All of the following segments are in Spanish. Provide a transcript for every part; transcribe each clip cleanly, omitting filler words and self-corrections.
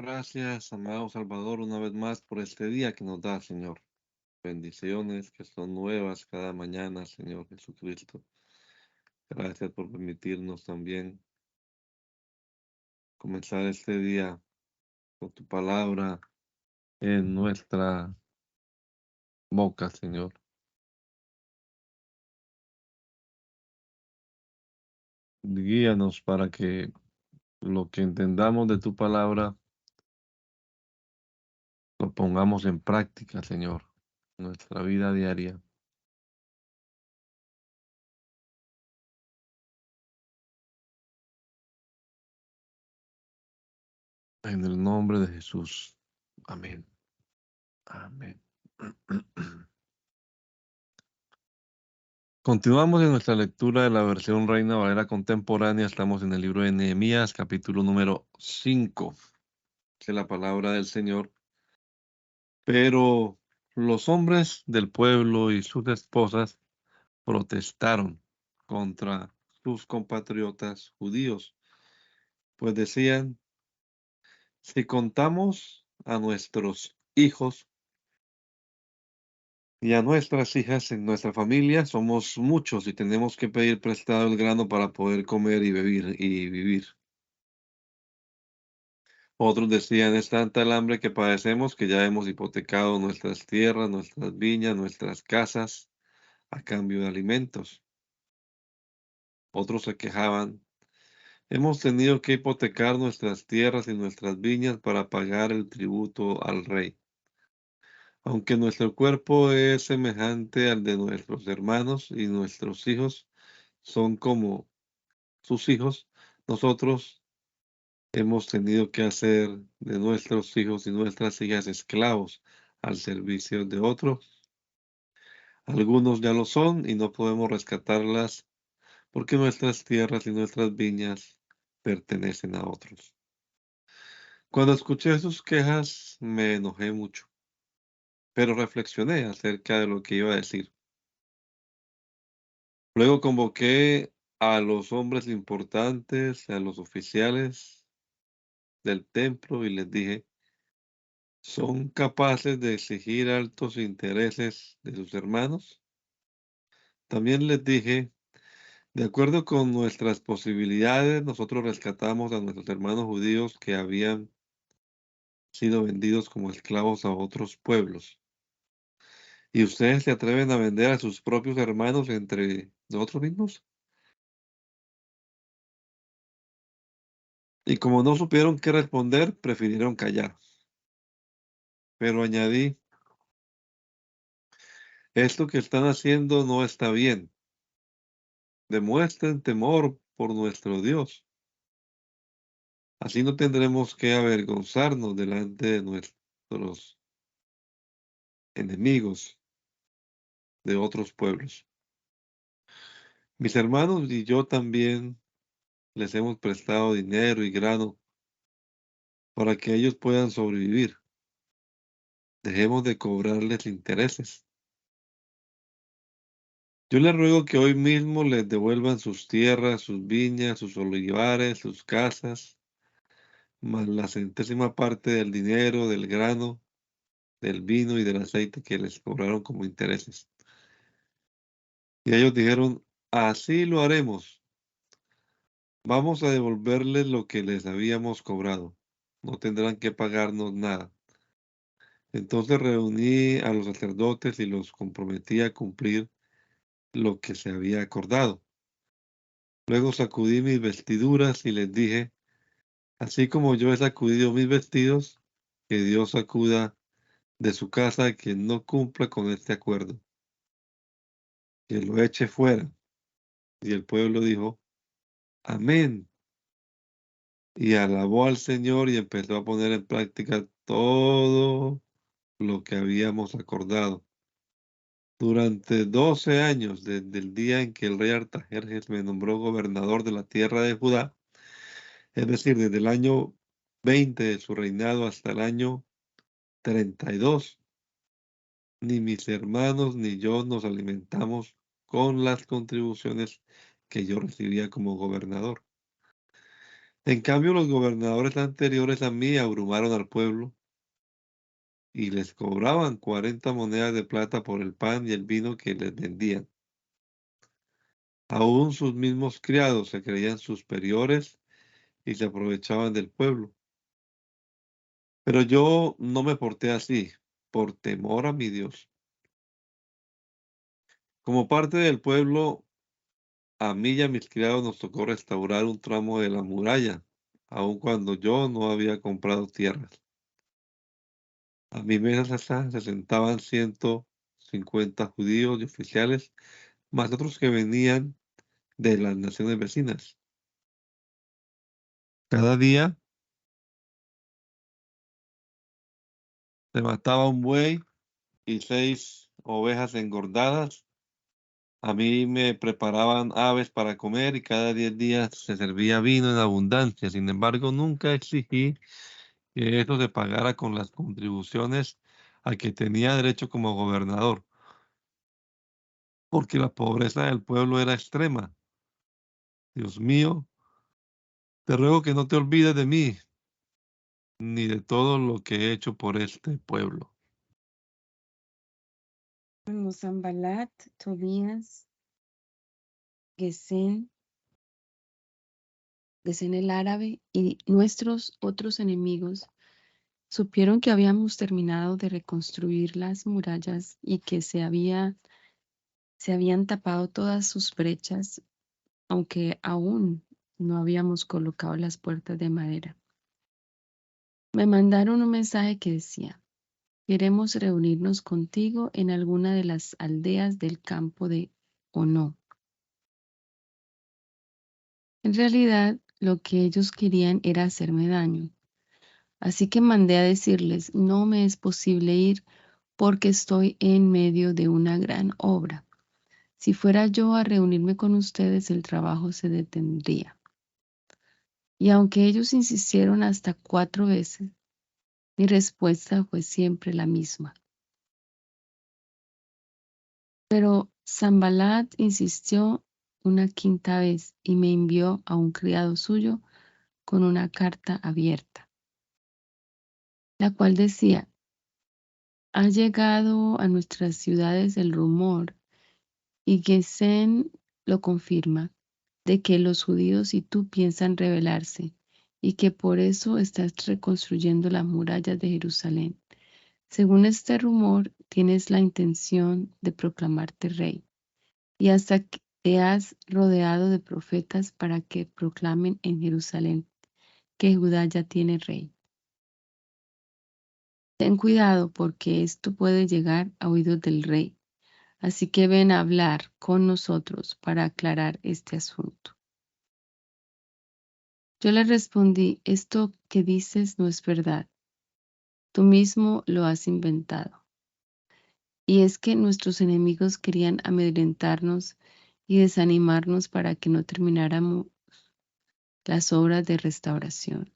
Gracias, amado Salvador, una vez más por este día que nos da, Señor. Bendiciones que son nuevas cada mañana, Señor Jesucristo. Gracias por permitirnos también comenzar este día con tu palabra en nuestra boca, Señor. Guíanos para que lo que entendamos de tu palabra lo pongamos en práctica, Señor, en nuestra vida diaria. En el nombre de Jesús. Amén. Amén. Continuamos en nuestra lectura de la versión Reina Valera contemporánea. Estamos en el libro de Nehemías, capítulo número 5, que es la palabra del Señor. Pero los hombres del pueblo y sus esposas protestaron contra sus compatriotas judíos, pues decían, si contamos a nuestros hijos y a nuestras hijas en nuestra familia, somos muchos y tenemos que pedir prestado el grano para poder comer y beber y vivir. Otros decían, es tanta el hambre que padecemos que ya hemos hipotecado nuestras tierras, nuestras viñas, nuestras casas a cambio de alimentos. Otros se quejaban, hemos tenido que hipotecar nuestras tierras y nuestras viñas para pagar el tributo al rey. Aunque nuestro cuerpo es semejante al de nuestros hermanos y nuestros hijos son como sus hijos, nosotros hemos tenido que hacer de nuestros hijos y nuestras hijas esclavos al servicio de otros. Algunos ya lo son y no podemos rescatarlas porque nuestras tierras y nuestras viñas pertenecen a otros. Cuando escuché sus quejas me enojé mucho, pero reflexioné acerca de lo que iba a decir. Luego convoqué a los hombres importantes, a los oficiales del templo y les dije, ¿son capaces de exigir altos intereses de sus hermanos? También les dije, de acuerdo con nuestras posibilidades, nosotros rescatamos a nuestros hermanos judíos que habían sido vendidos como esclavos a otros pueblos. ¿Y ustedes se atreven a vender a sus propios hermanos entre nosotros mismos? Y como no supieron qué responder, prefirieron callar. Pero añadí, esto que están haciendo no está bien. Demuestren temor por nuestro Dios. Así no tendremos que avergonzarnos delante de nuestros enemigos de otros pueblos. Mis hermanos y yo también les hemos prestado dinero y grano para que ellos puedan sobrevivir. Dejemos de cobrarles intereses. Yo les ruego que hoy mismo les devuelvan sus tierras, sus viñas, sus olivares, sus casas, más la centésima parte del dinero, del grano, del vino y del aceite que les cobraron como intereses. Y ellos dijeron, así lo haremos. Vamos a devolverles lo que les habíamos cobrado. No tendrán que pagarnos nada. Entonces reuní a los sacerdotes y los comprometí a cumplir lo que se había acordado. Luego sacudí mis vestiduras y les dije, así como yo he sacudido mis vestidos, que Dios sacuda de su casa a quien no cumpla con este acuerdo, que lo eche fuera. Y el pueblo dijo, amén. Y alabó al Señor y empezó a poner en práctica todo lo que habíamos acordado. Durante 12 años, desde el día en que el rey Artajerjes me nombró gobernador de la tierra de Judá, es decir, desde el año 20 de su reinado hasta el año 32, ni mis hermanos ni yo nos alimentamos con las contribuciones que yo recibía como gobernador. En cambio, los gobernadores anteriores a mí abrumaron al pueblo y les cobraban 40 monedas de plata por el pan y el vino que les vendían. Aún sus mismos criados se creían superiores y se aprovechaban del pueblo. Pero yo no me porté así, por temor a mi Dios. Como parte del pueblo, a mí y a mis criados nos tocó restaurar un tramo de la muralla, aun cuando yo no había comprado tierras. A mi mesa se sentaban 150 judíos y oficiales, más otros que venían de las naciones vecinas. Cada día se mataba un buey y 6 ovejas engordadas. A mí me preparaban aves para comer y cada 10 días se servía vino en abundancia. Sin embargo, nunca exigí que eso se pagara con las contribuciones a que tenía derecho como gobernador, porque la pobreza del pueblo era extrema. Dios mío, te ruego que no te olvides de mí, ni de todo lo que he hecho por este pueblo. Cuando Sanballat, Tobías, Gesén, Gesén el árabe y nuestros otros enemigos supieron que habíamos terminado de reconstruir las murallas y que se habían tapado todas sus brechas, aunque aún no habíamos colocado las puertas de madera. Me mandaron un mensaje que decía: queremos reunirnos contigo en alguna de las aldeas del campo de Ono. En realidad, lo que ellos querían era hacerme daño. Así que mandé a decirles: no me es posible ir porque estoy en medio de una gran obra. Si fuera yo a reunirme con ustedes, el trabajo se detendría. Y aunque ellos insistieron hasta 4 veces, mi respuesta fue siempre la misma. Pero Sanballat insistió una quinta vez y me envió a un criado suyo con una carta abierta, la cual decía: ha llegado a nuestras ciudades el rumor, y Gesén lo confirma, de que los judíos y tú piensan rebelarse, y que por eso estás reconstruyendo las murallas de Jerusalén. Según este rumor, tienes la intención de proclamarte rey, y hasta que te has rodeado de profetas para que proclamen en Jerusalén que Judá ya tiene rey. Ten cuidado porque esto puede llegar a oídos del rey, así que ven a hablar con nosotros para aclarar este asunto. Yo le respondí: esto que dices no es verdad, tú mismo lo has inventado. Y es que nuestros enemigos querían amedrentarnos y desanimarnos para que no termináramos las obras de restauración.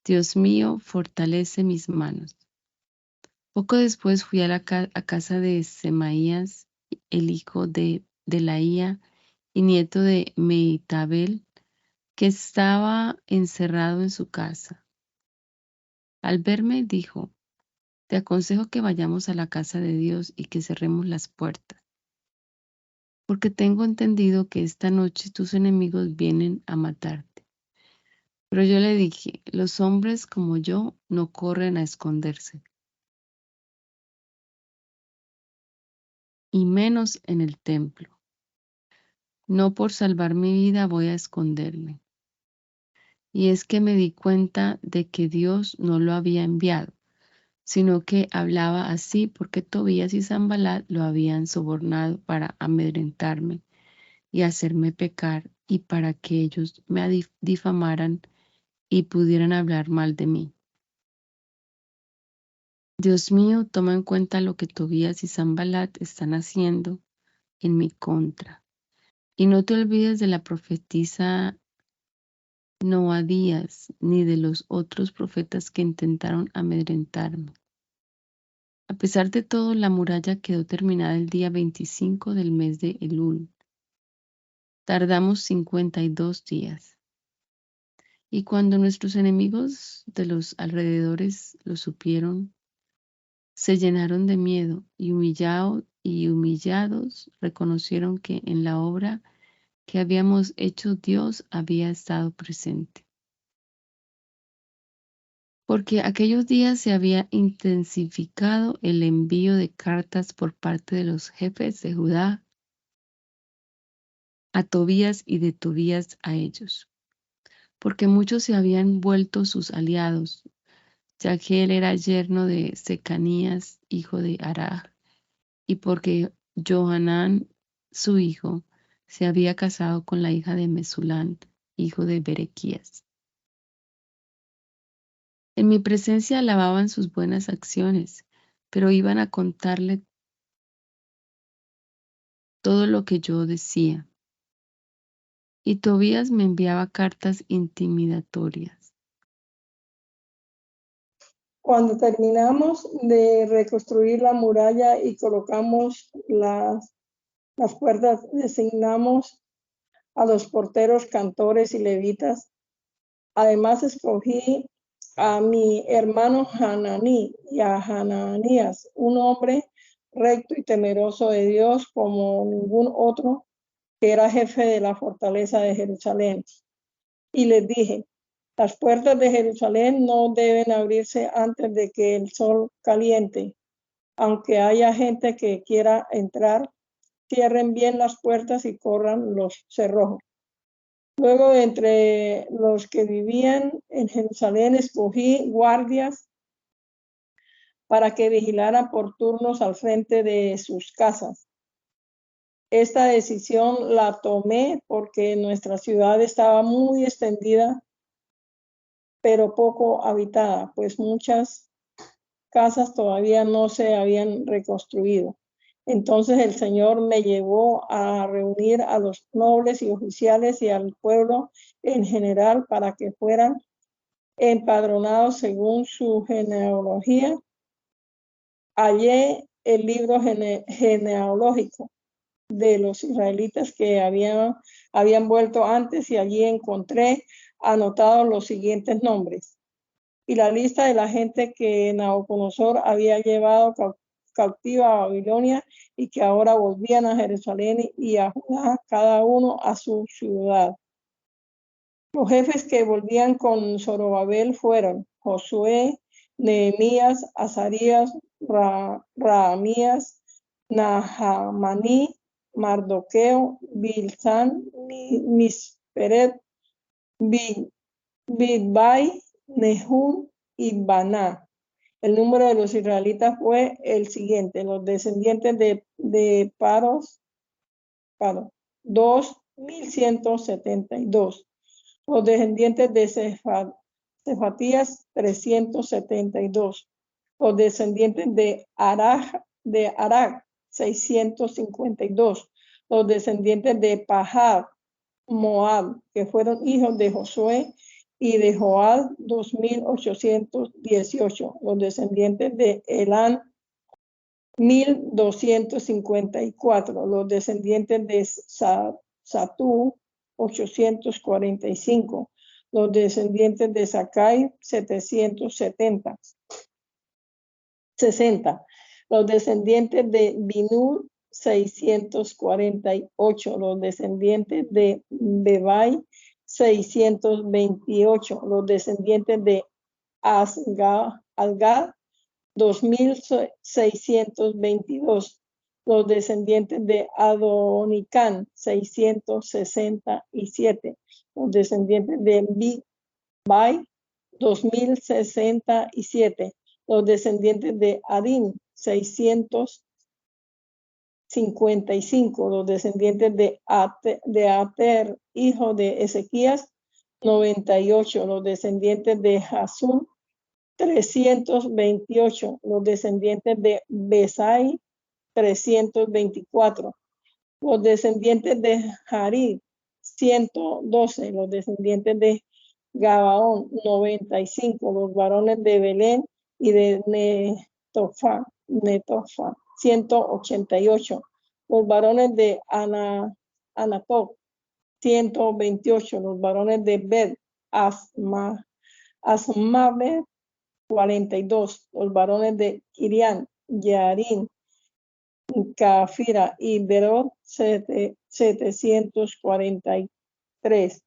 Dios mío, fortalece mis manos. Poco después fui a casa de Semaías, el hijo de Delaía y nieto de Meitabel, que estaba encerrado en su casa. Al verme dijo: te aconsejo que vayamos a la casa de Dios y que cerremos las puertas, porque tengo entendido que esta noche tus enemigos vienen a matarte. Pero yo le dije: los hombres como yo no corren a esconderse, y menos en el templo. No por salvar mi vida voy a esconderme. Y es que me di cuenta de que Dios no lo había enviado, sino que hablaba así porque Tobías y Sanballat lo habían sobornado para amedrentarme y hacerme pecar, y para que ellos me difamaran y pudieran hablar mal de mí. Dios mío, toma en cuenta lo que Tobías y Sanballat están haciendo en mi contra. Y no te olvides de la profetisa Noadías, ni de los otros profetas que intentaron amedrentarme. A pesar de todo, la muralla quedó terminada el día 25 del mes de Elul. Tardamos 52 días. Y cuando nuestros enemigos de los alrededores lo supieron, se llenaron de miedo y humillados reconocieron que en la obra que habíamos hecho Dios había estado presente. Porque aquellos días se había intensificado el envío de cartas por parte de los jefes de Judá a Tobías y de Tobías a ellos, porque muchos se habían vuelto sus aliados, ya que él era yerno de Secanías, hijo de Araj, y porque Johanán, su hijo, se había casado con la hija de Mesulán, hijo de Berequías. En mi presencia alababan sus buenas acciones, pero iban a contarle todo lo que yo decía. Y Tobías me enviaba cartas intimidatorias. Cuando terminamos de reconstruir la muralla y colocamos las puertas, designamos a los porteros, cantores y levitas. Además escogí a mi hermano Hananí y a Hananías, un hombre recto y temeroso de Dios como ningún otro, que era jefe de la fortaleza de Jerusalén. Y les dije, las puertas de Jerusalén no deben abrirse antes de que el sol caliente. Aunque haya gente que quiera entrar, cierren bien las puertas y corran los cerrojos. Luego, entre los que vivían en Jerusalén, escogí guardias para que vigilaran por turnos al frente de sus casas. Esta decisión la tomé porque nuestra ciudad estaba muy extendida, pero poco habitada, pues muchas casas todavía no se habían reconstruido. Entonces el Señor me llevó a reunir a los nobles y oficiales y al pueblo en general para que fueran empadronados según su genealogía. Hallé el libro genealógico de los israelitas que habían vuelto antes y allí encontré anotados los siguientes nombres y la lista de la gente que Nabucodonosor había llevado cautiva a Babilonia y que ahora volvían a Jerusalén y a Judá, cada uno a su ciudad. Los jefes que volvían con Zorobabel fueron Josué, Nehemías, Azarías, Raamías, Nahamaní, Mardoqueo, Bilsán, Misperet, Bigvai, Nehum y Baná. El número de los israelitas fue el siguiente: los descendientes de Paros, 2,172. Los descendientes de Cefatías, 372. Los descendientes de Araj, 652. Los descendientes de Pahad, Moab, que fueron hijos de Josué y de Joab, 2,818. Los descendientes de Elán, 1,254. Los descendientes de Satú, 845. Los descendientes de Sakai, 770. 60. Los descendientes de Binur, 648. Los descendientes de Bebai, 628. Los descendientes de Algad, 2,622. Los descendientes de Adonicán, 667. Los descendientes de Bigvai, 2,067. Los descendientes de Adín, 655. Los descendientes de Ater, hijo de Ezequías, 98. Los descendientes de Jasún, 328. Los descendientes de Besai, 324. Los descendientes de Jarid, 112. Los descendientes de Gabaón, 95. Los varones de Belén y de Netofa, 188. Los varones de Anatot, 128. Los varones de Bet, Asmavet, 42. Los varones de Kirián, Yarín, Cafira y Berot, 743.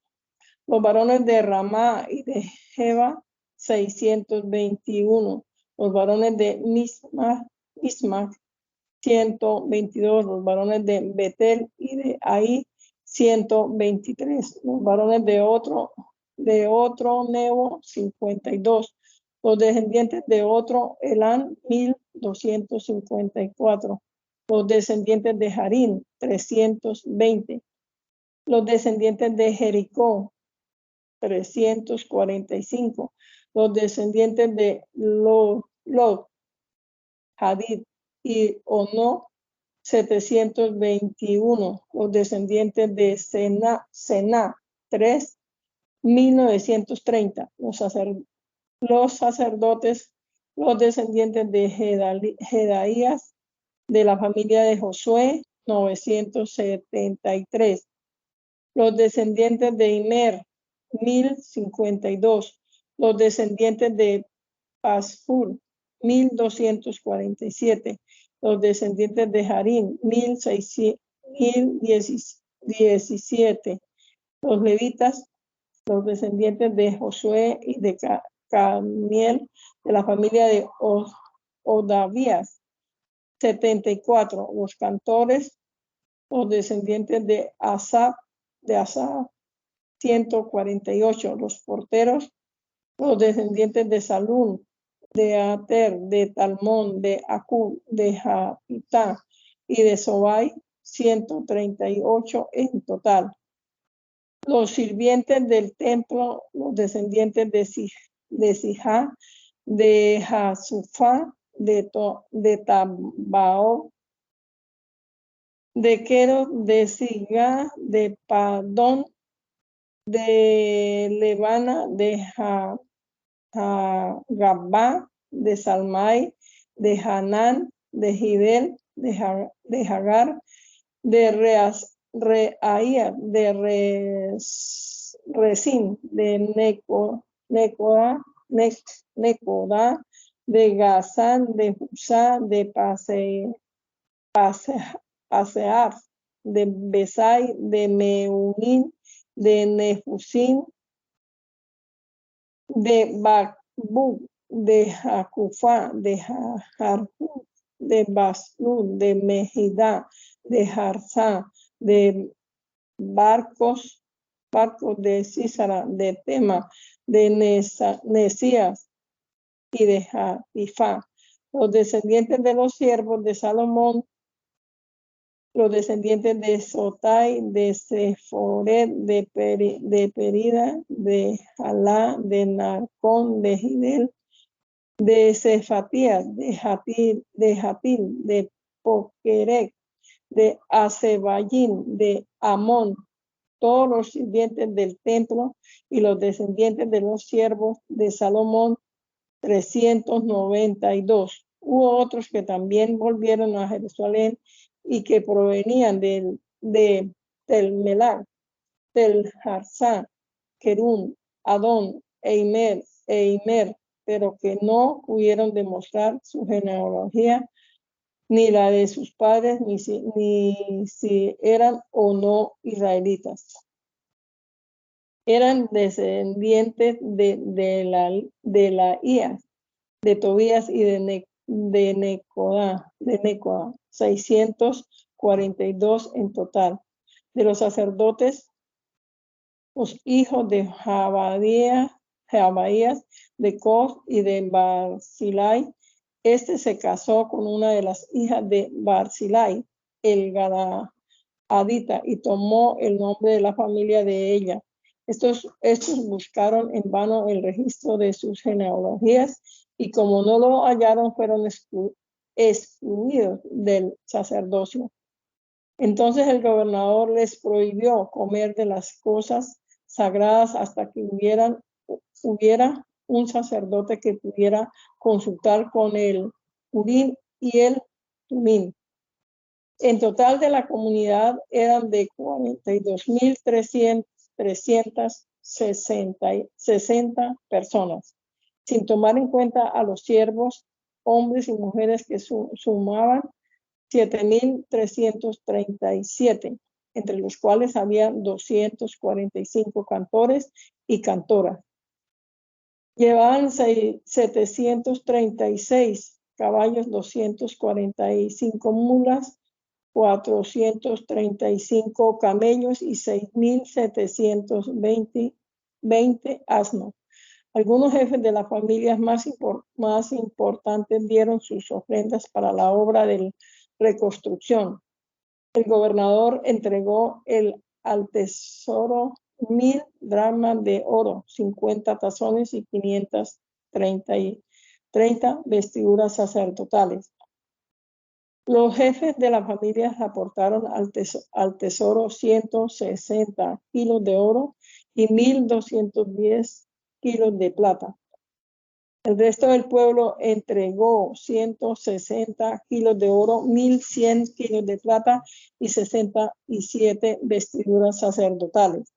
Los varones de Ramá y de Jeba, 621. Los varones de Mismach, 122. Los varones de Betel y de Ahí, 123. Los varones de otro Nebo, 52. Los descendientes de otro Elán, 1254. Los descendientes de Harín, 320. Los descendientes de Jericó, 345. Los descendientes de Lod, Hadid y Ono, 721. Los descendientes de Sena, 3, 1930. Los sacerdotes, los descendientes de Jedaías, de la familia de Josué, 973. Los descendientes de Imer, 1052. Los descendientes de Pasfur, 1247. Los descendientes de Harín, 1017. Los levitas, los descendientes de Josué y de Camiel, de la familia de Odavías, 74. Los cantores, los descendientes de Asaf, 148. Los porteros, los descendientes de Salún, de Ater, de Talmón, de Acub, de Japitá y de Sobai, 138 en total. Los sirvientes del templo, los descendientes de Sijá, de Jasufá, de Tabao, de Quero, de Sigá, de Padón, de Levana, de Hagabá, de Salmai, de Hanán, de Gidel, de Hagar, de Reaía, de Resín, de Necoda, de Gazán, de Husá, de Pasear, de Besai, de Meunín, de Nefusín, de Bakbuk, de Jacufá, de Jarjú, de Baslud, de Mejidá, de Jarzá, de barcos de Císara, de Tema, de Nesías y de Jatifá. Los descendientes de los siervos de Salomón, los descendientes de Sotai, de Seforet, de Perida, de Jalá, de Narcón, de Gidel, de Cefatías, de Jatil, de Poquerec, de Asebayín, de Amón, todos los sirvientes del templo y los descendientes de los siervos de Salomón, 392. Hubo otros que también volvieron a Jerusalén y que provenían de Tel-Melach, Tel-Harsá, Querún, Adón, Eimer, pero que no pudieron demostrar su genealogía ni la de sus padres, ni si eran o no israelitas. Eran descendientes de Laía, de Tobías y de Necoda, 642 en total. De los sacerdotes, los hijos de Jabaías, de Cos y de Barzilai. Este se casó con una de las hijas de Barzilai, el Galaadita, y tomó el nombre de la familia de ella. Estos buscaron en vano el registro de sus genealogías y como no lo hallaron, fueron excluidos del sacerdocio. Entonces el gobernador les prohibió comer de las cosas sagradas hasta que hubiera un sacerdote que pudiera consultar con el Urim y el Tumim. En total de la comunidad eran de 42,300 60 personas, sin tomar en cuenta a los siervos, hombres y mujeres que sumaban 7,337, entre los cuales había 245 cantores y cantoras. Llevaban 736 caballos, 245 mulas, 435 camellos y 6,720 asnos. Algunos jefes de las familias más importantes dieron sus ofrendas para la obra de reconstrucción. El gobernador entregó al tesoro 1,000 dracmas de oro, 50 tazones y 530 vestiduras sacerdotales. Los jefes de las familias aportaron al tesoro 160 kilos de oro y 1,210 kilos de plata. El resto del pueblo entregó 160 kilos de oro, 1,100 kilos de plata y 67 vestiduras sacerdotales.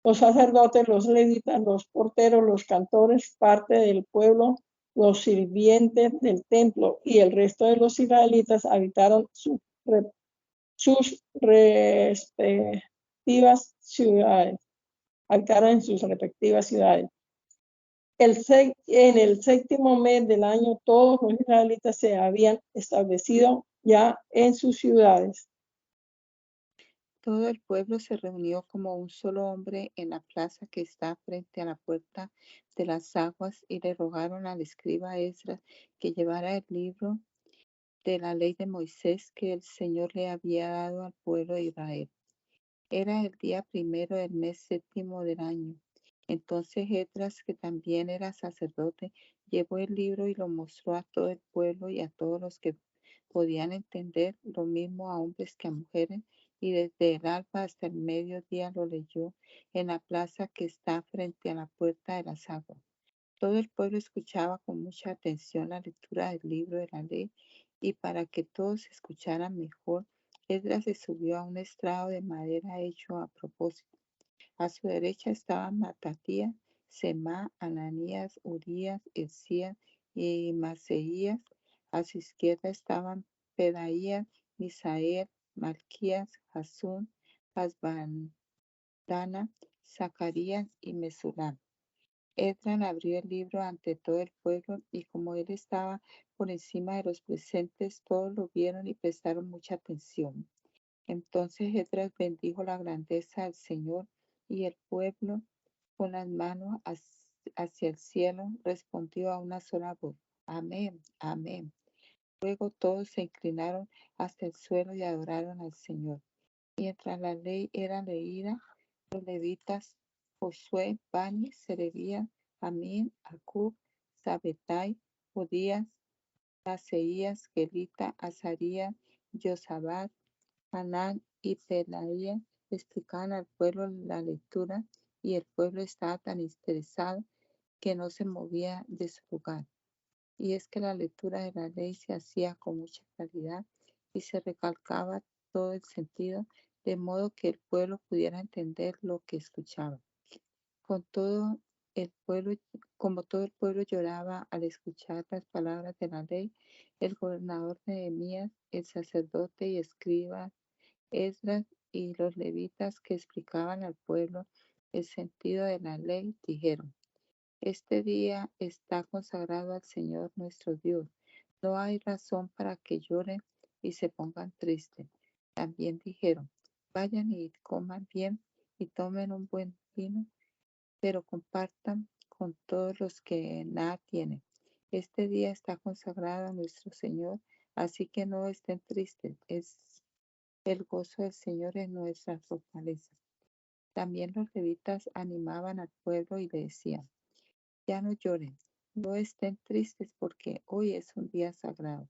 Los sacerdotes, los levitas, los porteros, los cantores, parte del pueblo, los sirvientes del templo y el resto de los israelitas habitaron sus respectivas ciudades. Habitaron en sus respectivas ciudades. En el séptimo mes del año, todos los israelitas se habían establecido ya en sus ciudades. Todo el pueblo se reunió como un solo hombre en la plaza que está frente a la puerta de las aguas y le rogaron al escriba Esdras que llevara el libro de la ley de Moisés que el Señor le había dado al pueblo de Israel. Era el día primero del mes séptimo del año. Entonces Esdras, que también era sacerdote, llevó el libro y lo mostró a todo el pueblo y a todos los que podían entender, lo mismo a hombres que a mujeres, y desde el alba hasta el mediodía lo leyó en la plaza que está frente a la puerta de las aguas. Todo el pueblo escuchaba con mucha atención la lectura del libro de la ley, y para que todos escucharan mejor, Esdras se subió a un estrado de madera hecho a propósito. A su derecha estaban Matatías, Semá, Ananías, Urías, Hilcías y Maseías. A su izquierda estaban Pedaías, Misael, Malquías, Jasún, Hasbandana, Zacarías y Mesulam. Esdras abrió el libro ante todo el pueblo y como él estaba por encima de los presentes, todos lo vieron y prestaron mucha atención. Entonces Esdras bendijo la grandeza del Señor y el pueblo, con las manos hacia el cielo, respondió a una sola voz: Amén, amén. Luego todos se inclinaron hasta el suelo y adoraron al Señor. Mientras la ley era leída, los levitas Josué, Bani, Serebías, Amín, Acub, Sabetai, Judías, Maseías, Gelita, Azarías, Josabad, Hanán y Pelaías explicaban al pueblo la lectura, y el pueblo estaba tan interesado que no se movía de su lugar. Y es que la lectura de la ley se hacía con mucha claridad y se recalcaba todo el sentido, de modo que el pueblo pudiera entender lo que escuchaba. Como todo el pueblo lloraba al escuchar las palabras de la ley, el gobernador Nehemías, el sacerdote y escriba Esdras y los levitas que explicaban al pueblo el sentido de la ley dijeron: Este día está consagrado al Señor nuestro Dios. No hay razón para que lloren y se pongan tristes. También dijeron: Vayan y coman bien y tomen un buen vino, pero compartan con todos los que nada tienen. Este día está consagrado a nuestro Señor, así que no estén tristes. El gozo del Señor es nuestra fortaleza. También los levitas animaban al pueblo y le decían: Ya no lloren, no estén tristes porque hoy es un día sagrado.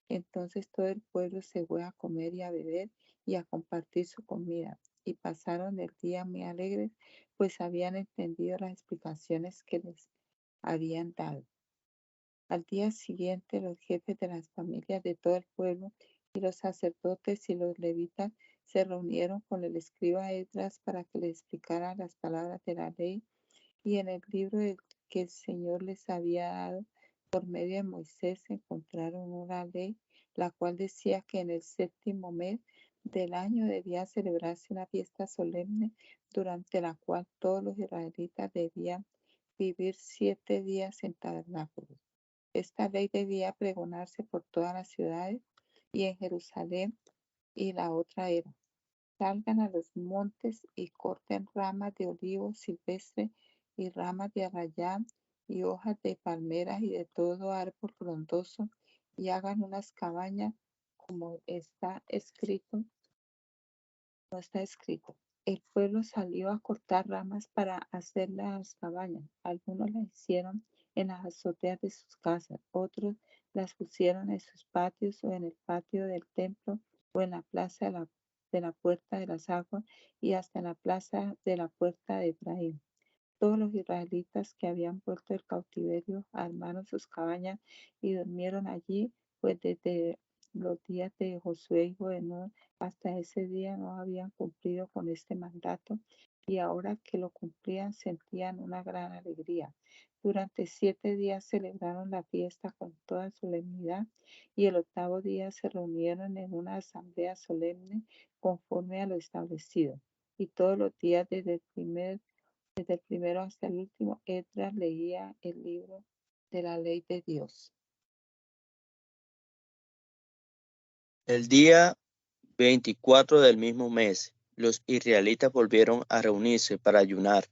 Entonces todo el pueblo se fue a comer y a beber y a compartir su comida, y pasaron el día muy alegres, pues habían entendido las explicaciones que les habían dado. Al día siguiente, los jefes de las familias de todo el pueblo y los sacerdotes y los levitas se reunieron con el escriba Esdras para que les explicara las palabras de la ley y en el libro que el Señor les había dado por medio de Moisés encontraron una ley, la cual decía que en el 7º mes del año debía celebrarse una fiesta solemne durante la cual todos los israelitas debían vivir 7 días en tabernáculos. Esta ley debía pregonarse por todas las ciudades y en Jerusalén, y la otra era: salgan a los montes y corten ramas de olivo silvestre y ramas de arrayán y hojas de palmeras y de todo árbol frondoso y hagan unas cabañas como está escrito. No está escrito. El pueblo salió a cortar ramas para hacer las cabañas. Algunos las hicieron en las azoteas de sus casas, otros las pusieron en sus patios o en el patio del templo o en la plaza de la puerta de las aguas y hasta en la plaza de la puerta de Efraín. Todos los israelitas que habían vuelto del cautiverio armaron sus cabañas y durmieron allí, pues desde los días de Josué hijo de Nun hasta ese día no habían cumplido con este mandato, y ahora que lo cumplían sentían una gran alegría. Durante 7 días celebraron la fiesta con toda solemnidad, y el 8º día se reunieron en una asamblea solemne conforme a lo establecido. Y todos los días desde el primero hasta el último, Esdras leía el libro de la ley de Dios. El día 24 del mismo mes, los israelitas volvieron a reunirse para ayunar,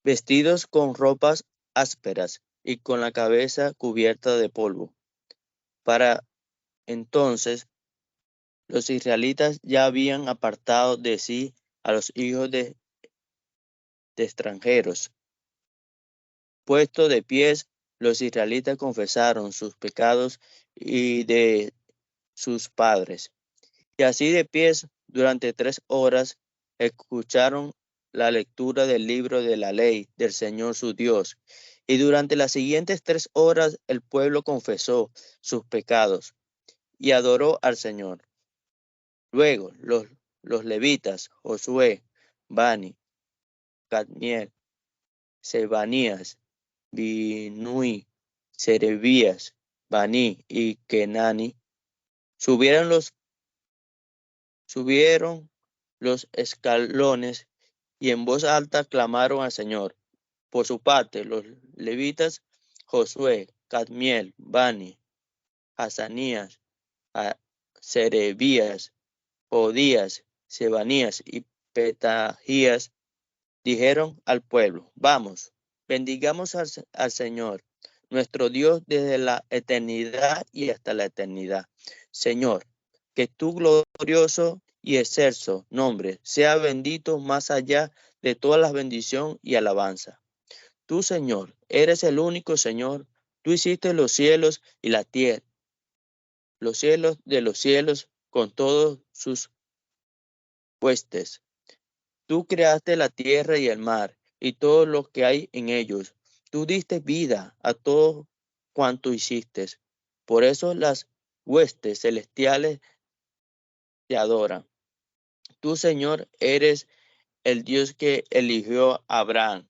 vestidos con ropas ásperas y con la cabeza cubierta de polvo. Para entonces, los israelitas ya habían apartado de sí a los hijos de extranjeros. Puesto de pies, los israelitas confesaron sus pecados y de sus padres. Y así de pies, durante 3 horas, escucharon la lectura del libro de la ley del Señor su Dios. Y durante las siguientes 3 horas, el pueblo confesó sus pecados y adoró al Señor. Luego, los levitas, Josué, Bani, Cadmiel, Sebanías, Binui, Serebías, Bani y Kenani, subieron los escalones y en voz alta clamaron al Señor. Por su parte, los levitas Josué, Cadmiel, Bani, Hazanías, Serebías, Odías, Sebanías y Petajías dijeron al pueblo: vamos, bendigamos al Señor, nuestro Dios, desde la eternidad y hasta la eternidad. Señor, que tu glorioso y excelso nombre sea bendito más allá de todas las bendiciones y alabanza. Tú, Señor, eres el único Señor. Tú hiciste los cielos y la tierra, los cielos de los cielos con todos sus huestes. Tú creaste la tierra y el mar y todo lo que hay en ellos. Tú diste vida a todo cuanto hiciste. Por eso las huestes celestiales te adoran. Tú, Señor, eres el Dios que eligió a Abraham.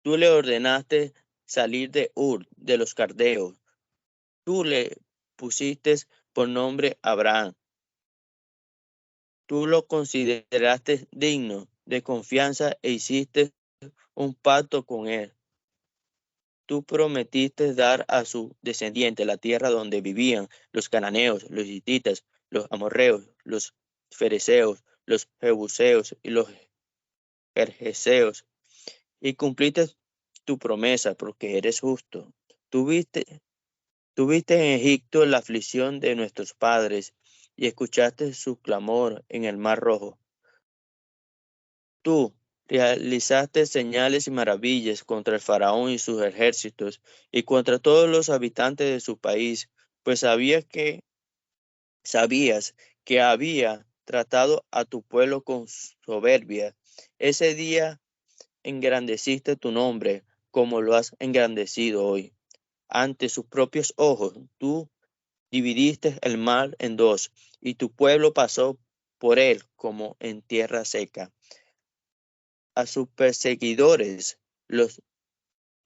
Tú le ordenaste salir de Ur, de los Caldeos. Tú le pusiste por nombre Abraham. Tú lo consideraste digno de confianza e hiciste un pacto con él. Tú prometiste dar a su descendiente la tierra donde vivían los cananeos, los hititas, los amorreos, los fereceos, los jebuseos y los gergeseos, y cumpliste tu promesa porque eres justo. Tuviste en Egipto la aflicción de nuestros padres y escuchaste su clamor en el Mar Rojo. Tú realizaste señales y maravillas contra el faraón y sus ejércitos y contra todos los habitantes de su país, pues sabías que había tratado a tu pueblo con soberbia. Ese día engrandeciste tu nombre como lo has engrandecido hoy. Ante sus propios ojos, tú dividiste el mar en dos, y tu pueblo pasó por él como en tierra seca. A sus perseguidores los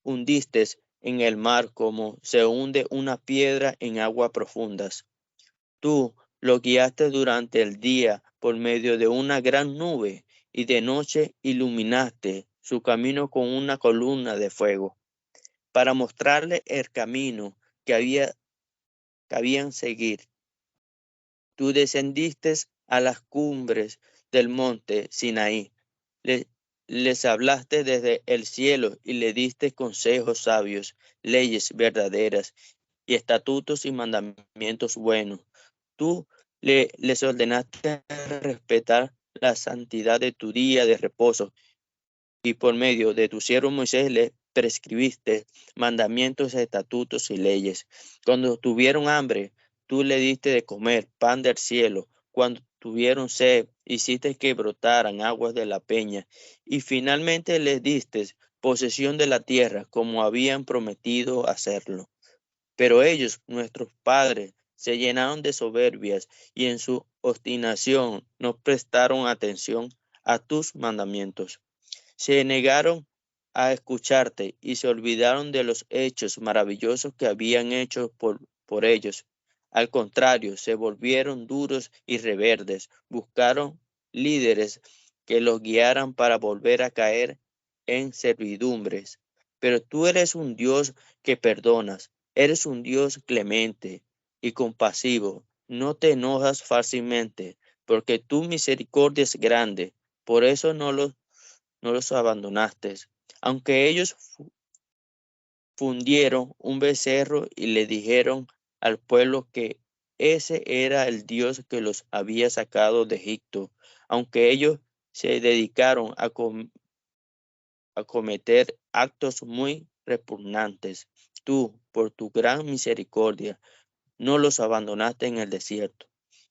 hundiste en el mar como se hunde una piedra en aguas profundas. Tú lo guiaste durante el día por medio de una gran nube, y de noche iluminaste su camino con una columna de fuego, para mostrarle el camino que habían seguir. Tú descendiste a las cumbres del monte Sinaí. Les hablaste desde el cielo y le diste consejos sabios, leyes verdaderas y estatutos y mandamientos buenos. Tú les ordenaste respetar la santidad de tu día de reposo, y por medio de tu siervo Moisés le prescribiste mandamientos, estatutos y leyes. Cuando tuvieron hambre, tú le diste de comer pan del cielo. Cuando tuvieron sed, hiciste que brotaran aguas de la peña. Y finalmente les diste posesión de la tierra, como habían prometido hacerlo. Pero ellos, nuestros padres, se llenaron de soberbias y en su obstinación no prestaron atención a tus mandamientos. Se negaron a escucharte y se olvidaron de los hechos maravillosos que habían hecho por ellos. Al contrario, se volvieron duros y rebeldes. Buscaron líderes que los guiaran para volver a caer en servidumbres. Pero tú eres un Dios que perdonas. Eres un Dios clemente y compasivo. No te enojas fácilmente, porque tu misericordia es grande. Por eso no los abandonaste. Aunque ellos fundieron un becerro y le dijeron al pueblo que ese era el Dios que los había sacado de Egipto, aunque ellos se dedicaron a cometer actos muy repugnantes, tú, por tu gran misericordia, no los abandonaste en el desierto.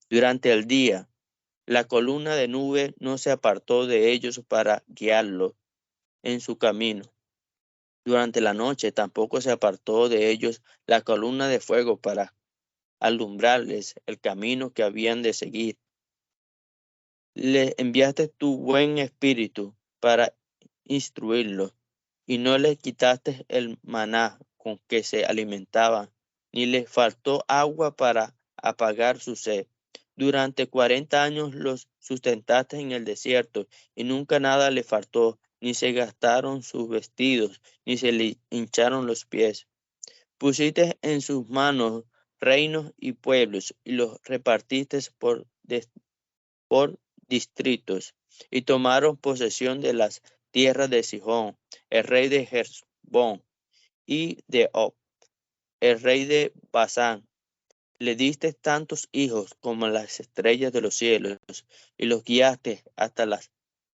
Durante el día, la columna de nube no se apartó de ellos para guiarlos en su camino. Durante la noche tampoco se apartó de ellos la columna de fuego para alumbrarles el camino que habían de seguir. Les enviaste tu buen espíritu para instruirlos, y no les quitaste el maná con que se alimentaban, ni les faltó agua para apagar su sed. Durante 40 años los sustentaste en el desierto, y nunca nada les faltó, ni se gastaron sus vestidos, ni se le hincharon los pies. Pusiste en sus manos reinos y pueblos, y los repartiste por distritos, y tomaron posesión de las tierras de Sihón, el rey de Hesbón, y de Og, el rey de Basán. Le diste tantos hijos como las estrellas de los cielos, y los guiaste hasta las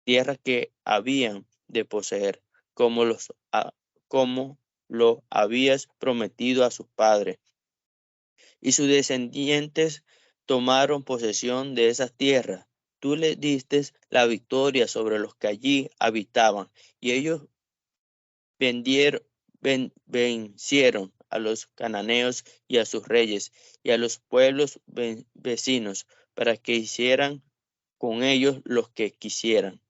tierras que habían de poseer, como lo habías prometido a sus padres. Y sus descendientes tomaron posesión de esas tierras. Tú les diste la victoria sobre los que allí habitaban, y ellos vencieron a los cananeos y a sus reyes y a los pueblos vecinos, para que hicieran con ellos lo que quisieran.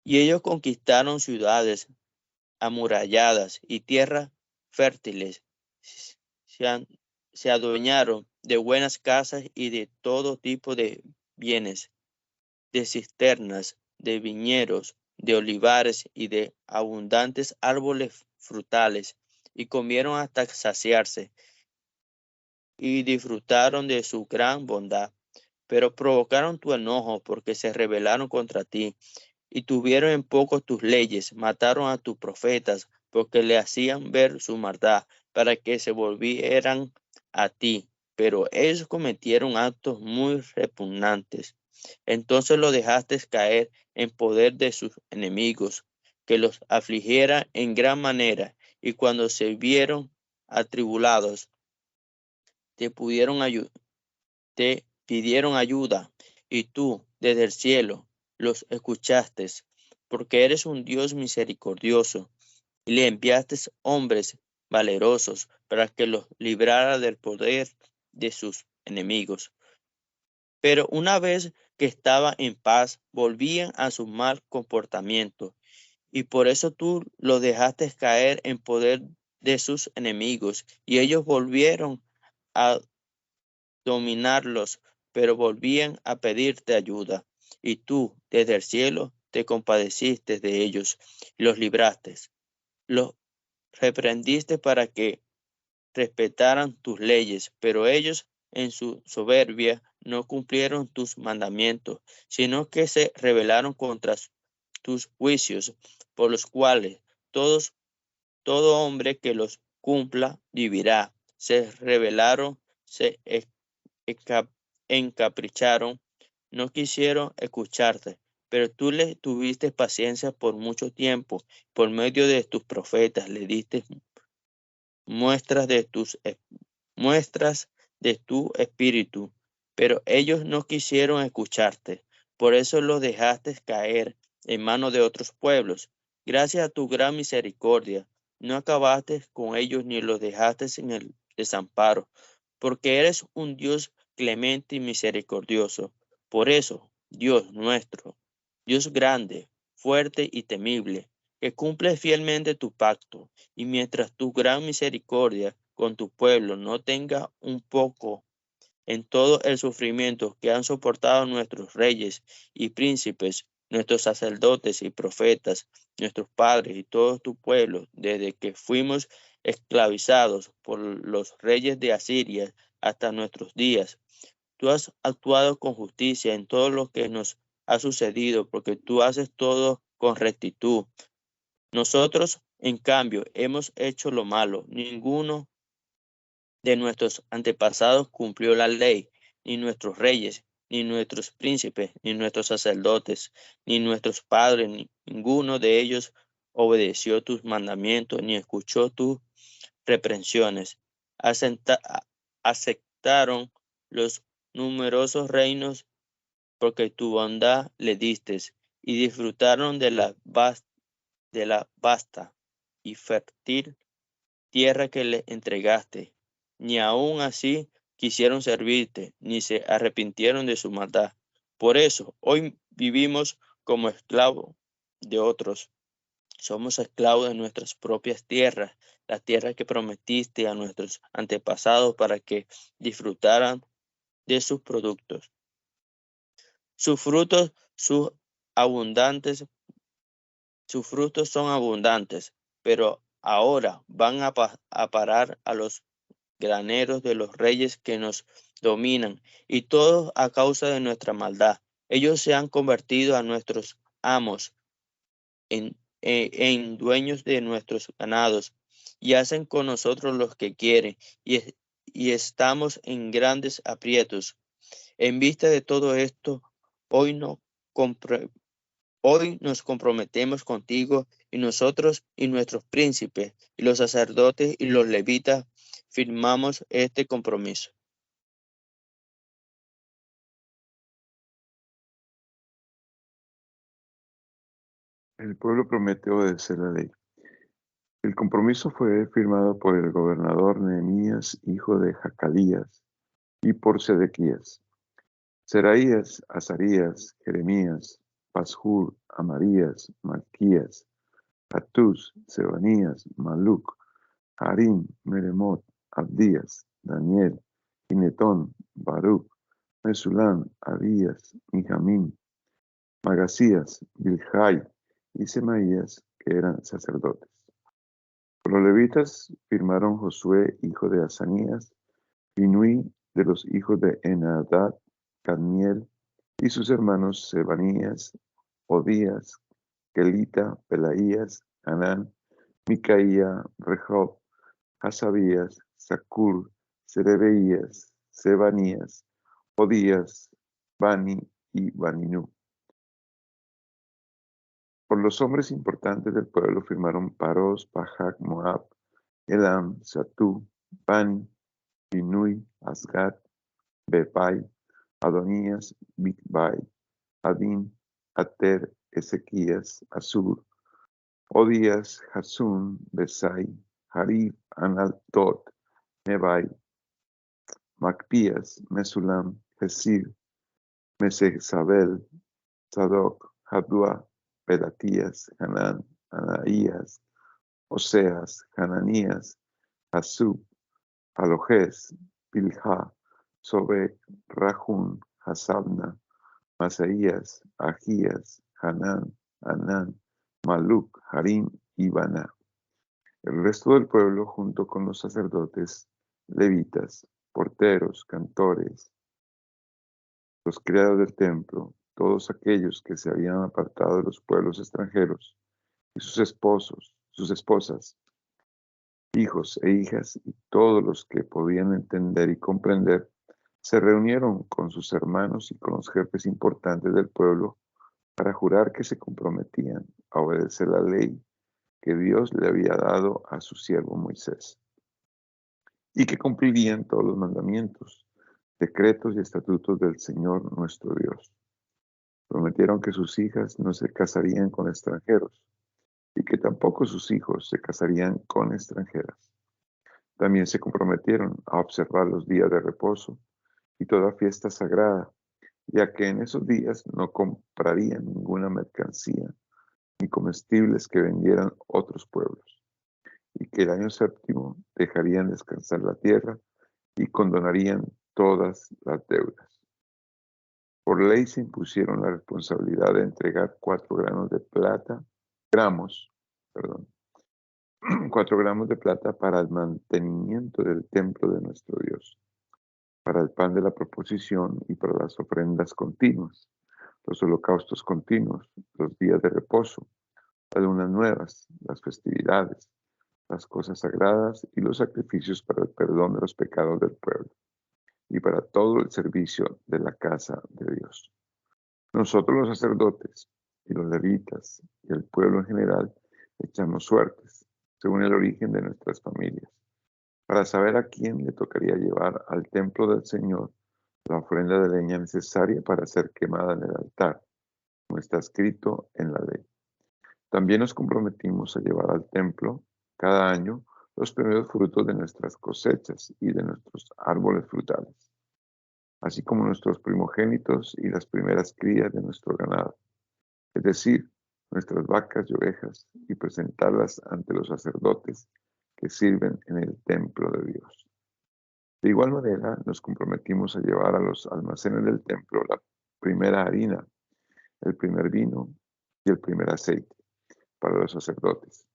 Y ellos conquistaron ciudades amuralladas y tierras fértiles. Se adueñaron de buenas casas y de todo tipo de bienes, de cisternas, de viñedos, de olivares y de abundantes árboles frutales, y comieron hasta saciarse, y disfrutaron de su gran bondad. Pero provocaron tu enojo porque se rebelaron contra ti, y tuvieron en poco tus leyes, mataron a tus profetas, porque le hacían ver su maldad, para que se volvieran a ti. Pero ellos cometieron actos muy repugnantes. Entonces los dejaste caer en poder de sus enemigos, que los afligiera en gran manera, y cuando se vieron atribulados, te pidieron ayuda, y tú, desde el cielo, los escuchaste, porque eres un Dios misericordioso, y le enviaste hombres valerosos para que los librara del poder de sus enemigos. Pero una vez que estaba en paz, volvían a su mal comportamiento, y por eso tú los dejaste caer en poder de sus enemigos, y ellos volvieron a dominarlos, pero volvían a pedirte ayuda, y tú desde el cielo te compadeciste de ellos y los libraste. Los reprendiste para que respetaran tus leyes, pero ellos en su soberbia no cumplieron tus mandamientos, sino que se rebelaron contra tus juicios, por los cuales todo hombre que los cumpla vivirá. Se rebelaron, se encapricharon, no quisieron escucharte, pero tú les tuviste paciencia por mucho tiempo. Por medio de tus profetas le diste muestras de tu espíritu, pero ellos no quisieron escucharte. Por eso los dejaste caer en manos de otros pueblos. Gracias a tu gran misericordia, no acabaste con ellos ni los dejaste en el desamparo, porque eres un Dios clemente y misericordioso. Por eso, Dios nuestro, Dios grande, fuerte y temible, que cumple fielmente tu pacto, y mientras tu gran misericordia con tu pueblo no tenga un poco en todo el sufrimiento que han soportado nuestros reyes y príncipes, nuestros sacerdotes y profetas, nuestros padres y todo tu pueblo, desde que fuimos esclavizados por los reyes de Asiria hasta nuestros días. Tú has actuado con justicia en todo lo que nos ha sucedido, porque tú haces todo con rectitud. Nosotros, en cambio, hemos hecho lo malo. Ninguno de nuestros antepasados cumplió la ley, ni nuestros reyes, ni nuestros príncipes, ni nuestros sacerdotes, ni nuestros padres, ninguno de ellos obedeció tus mandamientos, ni escuchó tus reprensiones. Aceptaron los numerosos reinos porque tu bondad le diste, y disfrutaron de la vasta y fértil tierra que le entregaste. Ni aun así quisieron servirte, ni se arrepintieron de su maldad. Por eso hoy vivimos como esclavos de otros. Somos esclavos de nuestras propias tierras, la tierra que prometiste a nuestros antepasados para que disfrutaran de sus productos. Sus frutos son abundantes, pero ahora van a parar a los graneros de los reyes que nos dominan, y todo a causa de nuestra maldad. Ellos se han convertido a nuestros amos en dueños de nuestros ganados, y hacen con nosotros lo que quieren, y estamos en grandes aprietos. En vista de todo esto, hoy nos comprometemos contigo, y nosotros y nuestros príncipes y los sacerdotes y los levitas firmamos este compromiso. El pueblo promete obedecer la ley. El compromiso fue firmado por el gobernador Nehemías, hijo de Jacalías, y por Sedequías, Seraías, Azarías, Jeremías, Pashur, Amarías, Malquías, Hatús, Sebanías, Maluc, Harim, Meremot, Abdías, Daniel, Ginetón, Baruch, Mesulán, Abías, Mijamín, Magasías, Bilhai y Semaías, que eran sacerdotes. Por los levitas firmaron Josué, hijo de Asanías, Binui, de los hijos de Enadad, Cadmiel, y sus hermanos Sebanías, Odías, Kelita, Pelaías, Hanán, Micaía, Rehob, Hasabías, Zacur, Serebeías, Sebanías, Odías, Bani y Baninú. Por los hombres importantes del pueblo firmaron Paros, Pajac, Moab, Elam, Satú, Bani, Binui, Asgat, Bepai, Adonías, Bigbai, Adin, Ater, Ezequías, Asur, Odías, Hasun, Besai, Harif, Analdot, Nebai, Macpías, Mesulam, Hesir, Mesezabel, Sadoc, Jadua, Pelatías, Hanán, Anaías, Oseas, Hananías, Hasub, Alojes, Pilha, Sobek, Rajún, Hasabna, Masaías, Agías, Hanán, Anán, Maluc, Harim y Baná. El resto del pueblo, junto con los sacerdotes, levitas, porteros, cantores, los criados del templo, todos aquellos que se habían apartado de los pueblos extranjeros, y sus esposos, sus esposas, hijos e hijas, y todos los que podían entender y comprender, se reunieron con sus hermanos y con los jefes importantes del pueblo para jurar que se comprometían a obedecer la ley que Dios le había dado a su siervo Moisés, y que cumplirían todos los mandamientos, decretos y estatutos del Señor nuestro Dios. Prometieron que sus hijas no se casarían con extranjeros, y que tampoco sus hijos se casarían con extranjeras. También se comprometieron a observar los días de reposo y toda fiesta sagrada, ya que en esos días no comprarían ninguna mercancía ni comestibles que vendieran otros pueblos, y que el año séptimo dejarían descansar la tierra y condonarían todas las deudas. Por ley se impusieron la responsabilidad de entregar 4 gramos de plata para el mantenimiento del templo de nuestro Dios, para el pan de la proposición y para las ofrendas continuas, los holocaustos continuos, los días de reposo, las lunas nuevas, las festividades, las cosas sagradas y los sacrificios para el perdón de los pecados del pueblo, y para todo el servicio de la casa de Dios. Nosotros los sacerdotes y los levitas y el pueblo en general echamos suertes, según el origen de nuestras familias, para saber a quién le tocaría llevar al templo del Señor la ofrenda de leña necesaria para ser quemada en el altar, como está escrito en la ley. También nos comprometimos a llevar al templo cada año los primeros frutos de nuestras cosechas y de nuestros árboles frutales, así como nuestros primogénitos y las primeras crías de nuestro ganado, es decir, nuestras vacas y ovejas, y presentarlas ante los sacerdotes que sirven en el templo de Dios. De igual manera, nos comprometimos a llevar a los almacenes del templo la primera harina, el primer vino y el primer aceite para los sacerdotes,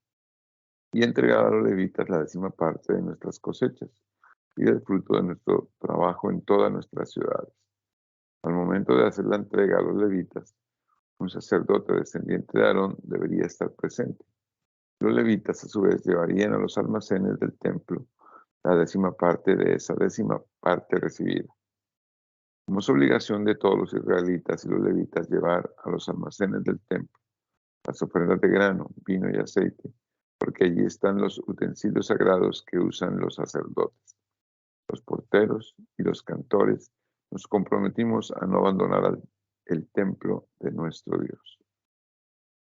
y entregar a los levitas la 10ª parte de nuestras cosechas y del fruto de nuestro trabajo en todas nuestras ciudades. Al momento de hacer la entrega a los levitas, un sacerdote descendiente de Aarón debería estar presente. Los levitas a su vez llevarían a los almacenes del templo la 10ª parte de esa 10ª parte recibida. Como es obligación de todos los israelitas y los levitas llevar a los almacenes del templo las ofrendas de grano, vino y aceite, porque allí están los utensilios sagrados que usan los sacerdotes, los porteros y los cantores. Nos comprometimos a no abandonar el templo de nuestro Dios.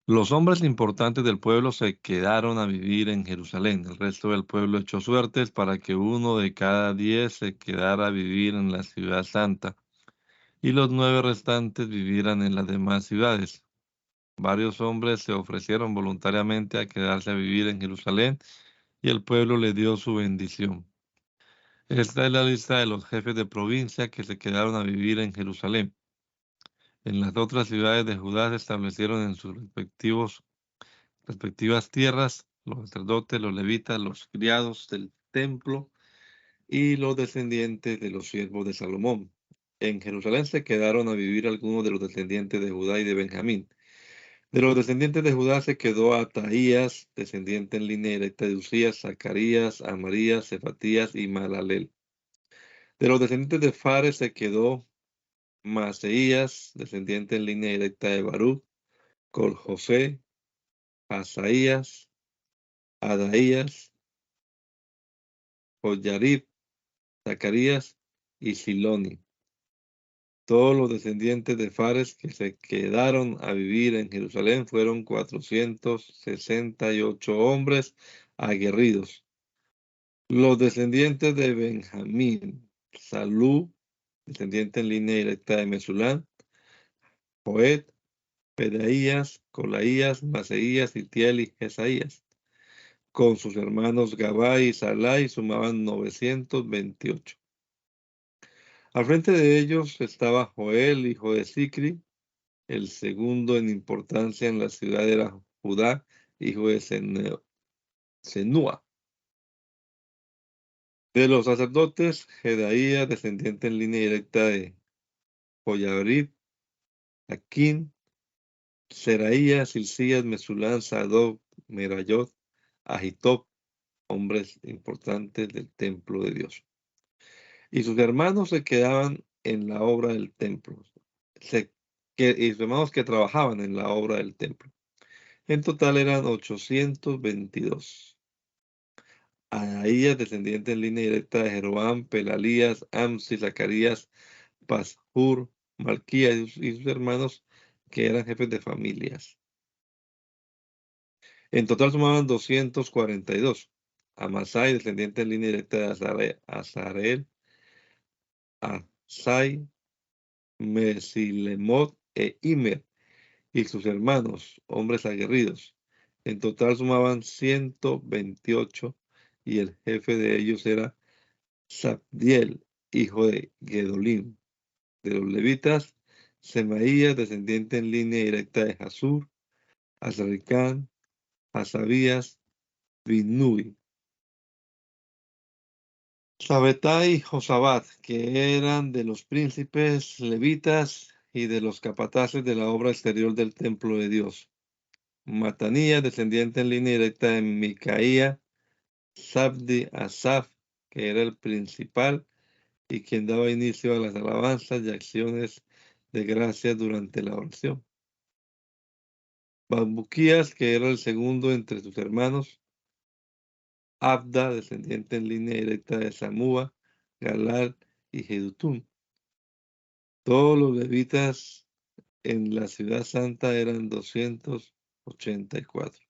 Los hombres importantes del pueblo se quedaron a vivir en Jerusalén. El resto del pueblo echó suertes para que 1 de cada 10 se quedara a vivir en la ciudad santa, y los 9 restantes vivieran en las demás ciudades. Varios hombres se ofrecieron voluntariamente a quedarse a vivir en Jerusalén, y el pueblo le dio su bendición. Esta es la lista de los jefes de provincia que se quedaron a vivir en Jerusalén. En las otras ciudades de Judá se establecieron en sus respectivas tierras los sacerdotes, los levitas, los criados del templo y los descendientes de los siervos de Salomón. En Jerusalén se quedaron a vivir algunos de los descendientes de Judá y de Benjamín. De los descendientes de Judá se quedó Ataías, descendiente en línea directa de Usías, Zacarías, Amarías, Cefatías y Malaleel. De los descendientes de Fares se quedó Maseías, descendiente en línea directa de Baruch, Col-José, Asaías, Adaías, Joyarib, Zacarías y Siloni. Todos los descendientes de Fares que se quedaron a vivir en Jerusalén fueron 468 hombres aguerridos, Los descendientes de Benjamín: Salú, descendiente en línea directa de Mesulán; Joed, Pedaías, Colaías, Maseías, Itiel y Jesaías. Con sus hermanos Gabá y Salai sumaban 928. Al frente de ellos estaba Joel, hijo de Sicri. El segundo en importancia en la ciudad era Judá, hijo de Senúa. De los sacerdotes, Jedaía, descendiente en línea directa de Joiarib, Aquín, Seraías, Hilcías, Mesulán, Sadoc, Merayot, Ahitob, hombres importantes del templo de Dios. Y sus hermanos se quedaban en la obra del templo. Y sus hermanos que trabajaban en la obra del templo. En total eran 822. Adaías, descendiente en línea directa de Jeroam, Pelalías, Amsi, Zacarías, Pashur, Malquías y sus hermanos, que eran jefes de familias. En total sumaban 242. Amasai, descendiente en línea directa de Azareel, Asai, Mesilemot e Imer y sus hermanos, hombres aguerridos. En total sumaban 128 y el jefe de ellos era Zabdiel, hijo de Gedolim. De los levitas, Semaías, descendiente en línea directa de Jasur, Azaricán, Hasabías, Binnui. Sabetai y Josabat, que eran de los príncipes levitas y de los capataces de la obra exterior del templo de Dios. Matanías, descendiente en línea directa de Micaía, Sabdi, Asaf, que era el principal y quien daba inicio a las alabanzas y acciones de gracias durante la oración. Bambuquías, que era el segundo entre sus hermanos. Abda, descendiente en línea directa de Samúa, Galal y Jedutún. Todos los levitas en la ciudad santa eran 284.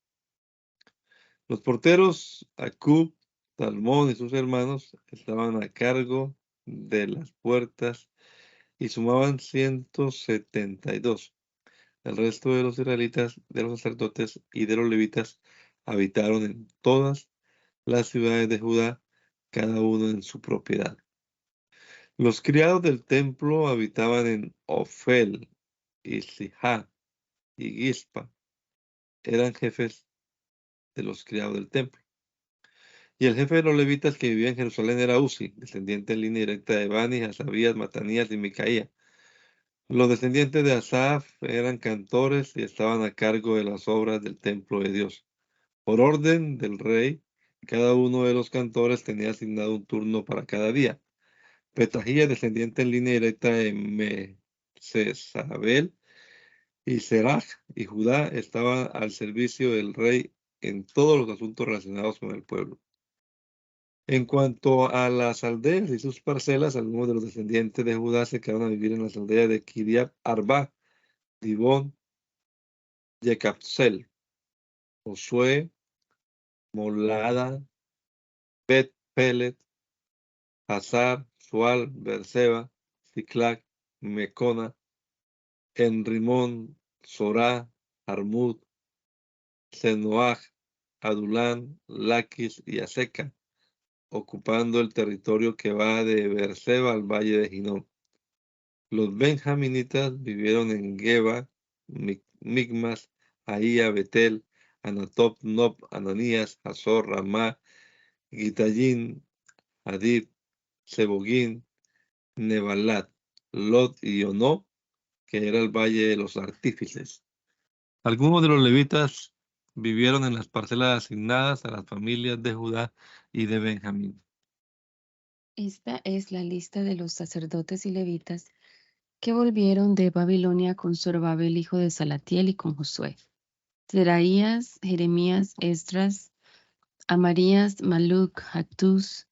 Los porteros, Acub, Talmón y sus hermanos, estaban a cargo de las puertas y sumaban 172. El resto de los israelitas, de los sacerdotes y de los levitas habitaron en todas las ciudades de Judá, cada uno en su propiedad. Los criados del templo habitaban en Ofel, y Sijá y Gispa. Eran jefes de los criados del templo. Y el jefe de los levitas que vivía en Jerusalén era Uzi, descendiente en línea directa de Bani, Hasabías, Matanías y Micaía. Los descendientes de Asaf eran cantores y estaban a cargo de las obras del templo de Dios. Por orden del rey, cada uno de los cantores tenía asignado un turno para cada día. Petahía, descendiente en línea directa de Mesesabel, y Serach y Judá estaban al servicio del rey en todos los asuntos relacionados con el pueblo. En cuanto a las aldeas y sus parcelas, algunos de los descendientes de Judá se quedaron a vivir en las aldeas de Kiriat Arba, Dibón, Yecapsel, Josué, Molada, Bet Pelet, Hazar, Sual, Berseba, Ciclac, Mecona, Enrimón, Sorá, Armud, Senoaj, Adulán, Laquis y Aseca, ocupando el territorio que va de Berseba al valle de Ginón. Los benjaminitas vivieron en Geba, Migmas, Ahía, Betel, Anatop, Nob, Ananías, Hazor, Ramá, Gitayín, Adib, Sebogín, Nebalat, Lot y Onó, que era el valle de los artífices. Algunos de los levitas vivieron en las parcelas asignadas a las familias de Judá y de Benjamín. Esta es la lista de los sacerdotes y levitas que volvieron de Babilonia con Zorobabel, hijo de Salatiel, y con Josué: Seraías, Jeremías, Esdras, Amarías, Maluc, Hatús,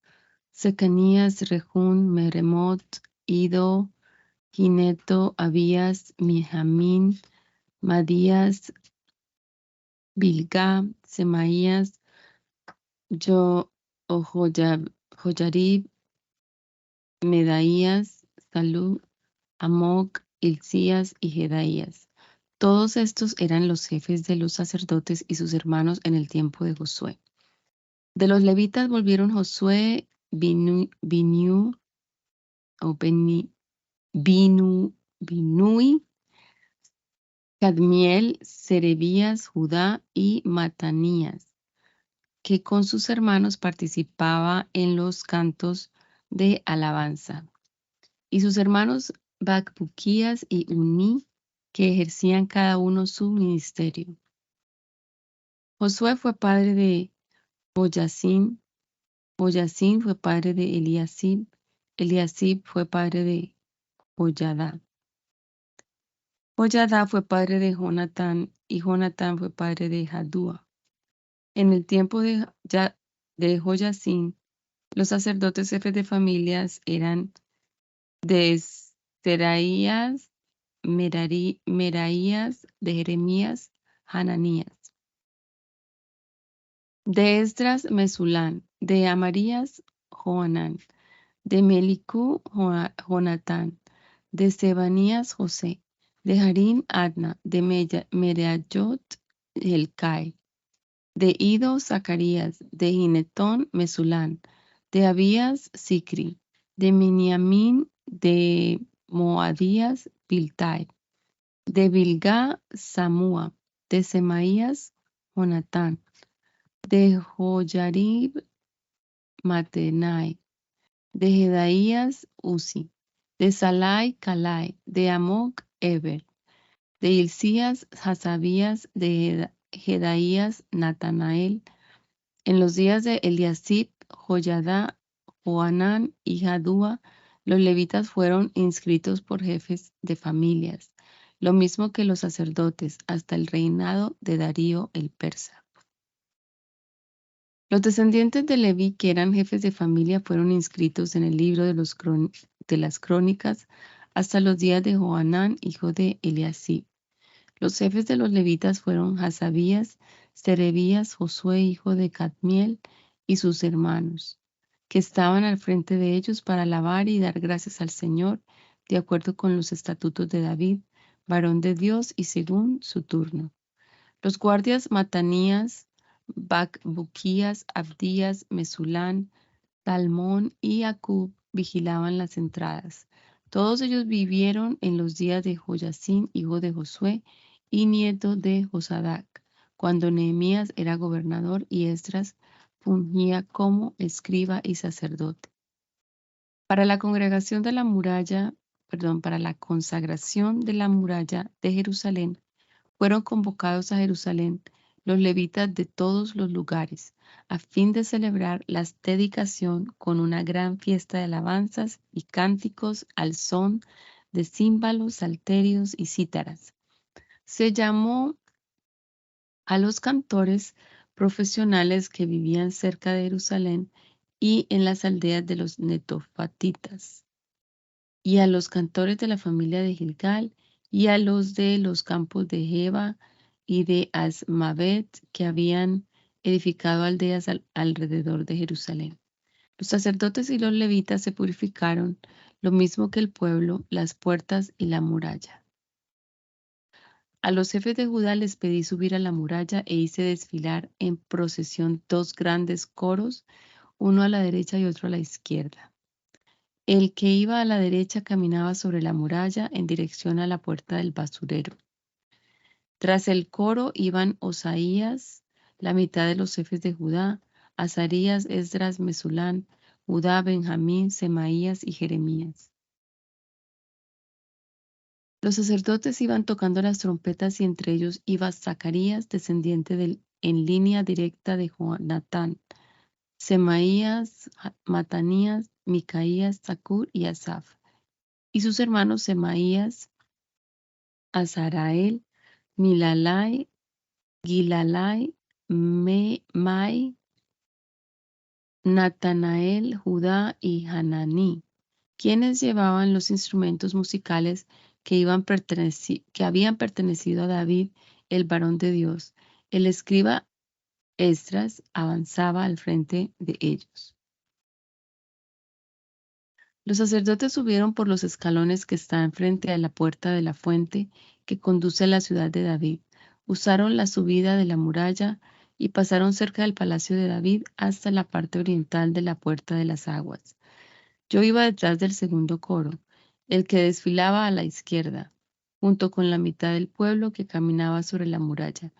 Secanías, Rejún, Meremot, Ido, Gineto, Abías, Mijamín, Madías, Bilgá, Semaías, Joyarib, Medaías, Salú, Amok, Hilcías y Jedaías. Todos estos eran los jefes de los sacerdotes y sus hermanos en el tiempo de Josué. De los levitas volvieron Josué, Binui, Cadmiel, Serebías, Judá y Matanías, que con sus hermanos participaba en los cantos de alabanza, y sus hermanos Bacbuquías y Uní, que ejercían cada uno su ministerio. Josué fue padre de Joyacín, Joyacín fue padre de Eliasib, Eliasib fue padre de Joyadá. Joyadá fue padre de Jonatán y Jonatán fue padre de Jadúa. En el tiempo de Joyacín, los sacerdotes jefes de familias eran de Seraías, Meraías, de Jeremías, Hananías. De Esdras, Mesulán, de Amarías, Joanán, de Melicú, Jonatán, de Sebanías, José, de Harín, Adna, de Merayot, Elcai, de Ido, Zacarías, de Ginetón, Mesulán, de Abías, Sicri, de Miniamín, de Moadías, Piltai, de Bilgá, Samúa, de Semaías, Jonatán, de Joyarib, Matenai, de Jedaías, Uzi, de Salai, Calai, de Amok, Eber, de Hilcías, Hasabías, de Jedaías, Natanael. En los días de Eliasib, Joyadá, Joanán y Jadúa, los levitas fueron inscritos por jefes de familias, lo mismo que los sacerdotes, hasta el reinado de Darío el persa. Los descendientes de Leví, que eran jefes de familia, fueron inscritos en el libro de las crónicas hasta los días de Joanán, hijo de Eliasib. Los jefes de los levitas fueron Hasabías, Serebías, Josué, hijo de Cadmiel, y sus hermanos, que estaban al frente de ellos para alabar y dar gracias al Señor, de acuerdo con los estatutos de David, varón de Dios, y según su turno. Los guardias Matanías, Bacbuquías, Abdías, Mesulán, Talmón y Acub vigilaban las entradas. Todos ellos vivieron en los días de Joyacín, hijo de Josué, y nieto de Josadac, cuando Nehemías era gobernador y Esdras fungía como escriba y sacerdote. Para la consagración de la muralla de Jerusalén, fueron convocados a Jerusalén los levitas de todos los lugares, a fin de celebrar la dedicación con una gran fiesta de alabanzas y cánticos al son de címbalos, salterios y cítaras. Se llamó a los cantores profesionales que vivían cerca de Jerusalén y en las aldeas de los netofatitas, y a los cantores de la familia de Gilgal, y a los de los campos de Jeba y de Asmavet, que habían edificado aldeas alrededor de Jerusalén. Los sacerdotes y los levitas se purificaron, lo mismo que el pueblo, las puertas y la muralla. A los jefes de Judá les pedí subir a la muralla e hice desfilar en procesión 2 grandes coros, uno a la derecha y otro a la izquierda. El que iba a la derecha caminaba sobre la muralla en dirección a la puerta del basurero. Tras el coro iban Osaías, la mitad de los jefes de Judá, Azarías, Esdras, Mesulán, Judá, Benjamín, Semaías y Jeremías. Los sacerdotes iban tocando las trompetas y entre ellos iba Zacarías, descendiente en línea directa de Jonatán, Semaías, Matanías, Micaías, Zacur y Asaf, y sus hermanos Semaías, Azarael, Milalai, Gilalai, Mai, Natanael, Judá y Hananí, quienes llevaban los instrumentos musicales que habían pertenecido a David, el varón de Dios. El escriba Esdras avanzaba al frente de ellos. Los sacerdotes subieron por los escalones que están frente a la puerta de la fuente que conduce a la ciudad de David. Usaron la subida de la muralla y pasaron cerca del palacio de David hasta la parte oriental de la puerta de las aguas. Yo iba detrás del segundo coro, el que desfilaba a la izquierda, junto con la mitad del pueblo que caminaba sobre la muralla,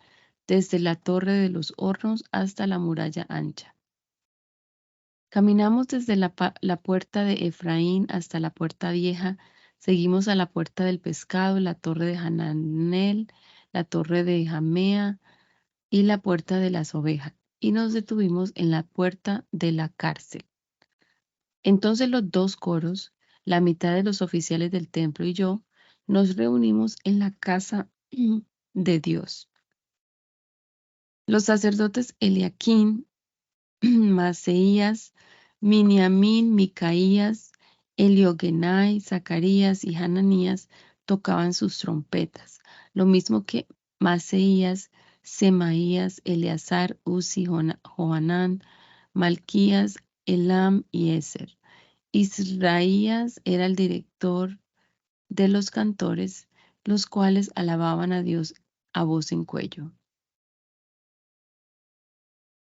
desde la torre de los hornos hasta la muralla ancha. Caminamos desde la puerta de Efraín hasta la puerta vieja, seguimos a la puerta del pescado, la torre de Hananel, la torre de Jamea y la puerta de las ovejas, y nos detuvimos en la puerta de la cárcel. Entonces los dos coros, la mitad de los oficiales del templo y yo, nos reunimos en la casa de Dios. Los sacerdotes Eliaquín, Maseías, Miniamín, Micaías, Eliogenai, Zacarías y Hananías tocaban sus trompetas, lo mismo que Maseías, Semaías, Eleazar, Uzi, Johanán, Malquías, Elam y Eser. Israías era el director de los cantores, los cuales alababan a Dios a voz en cuello.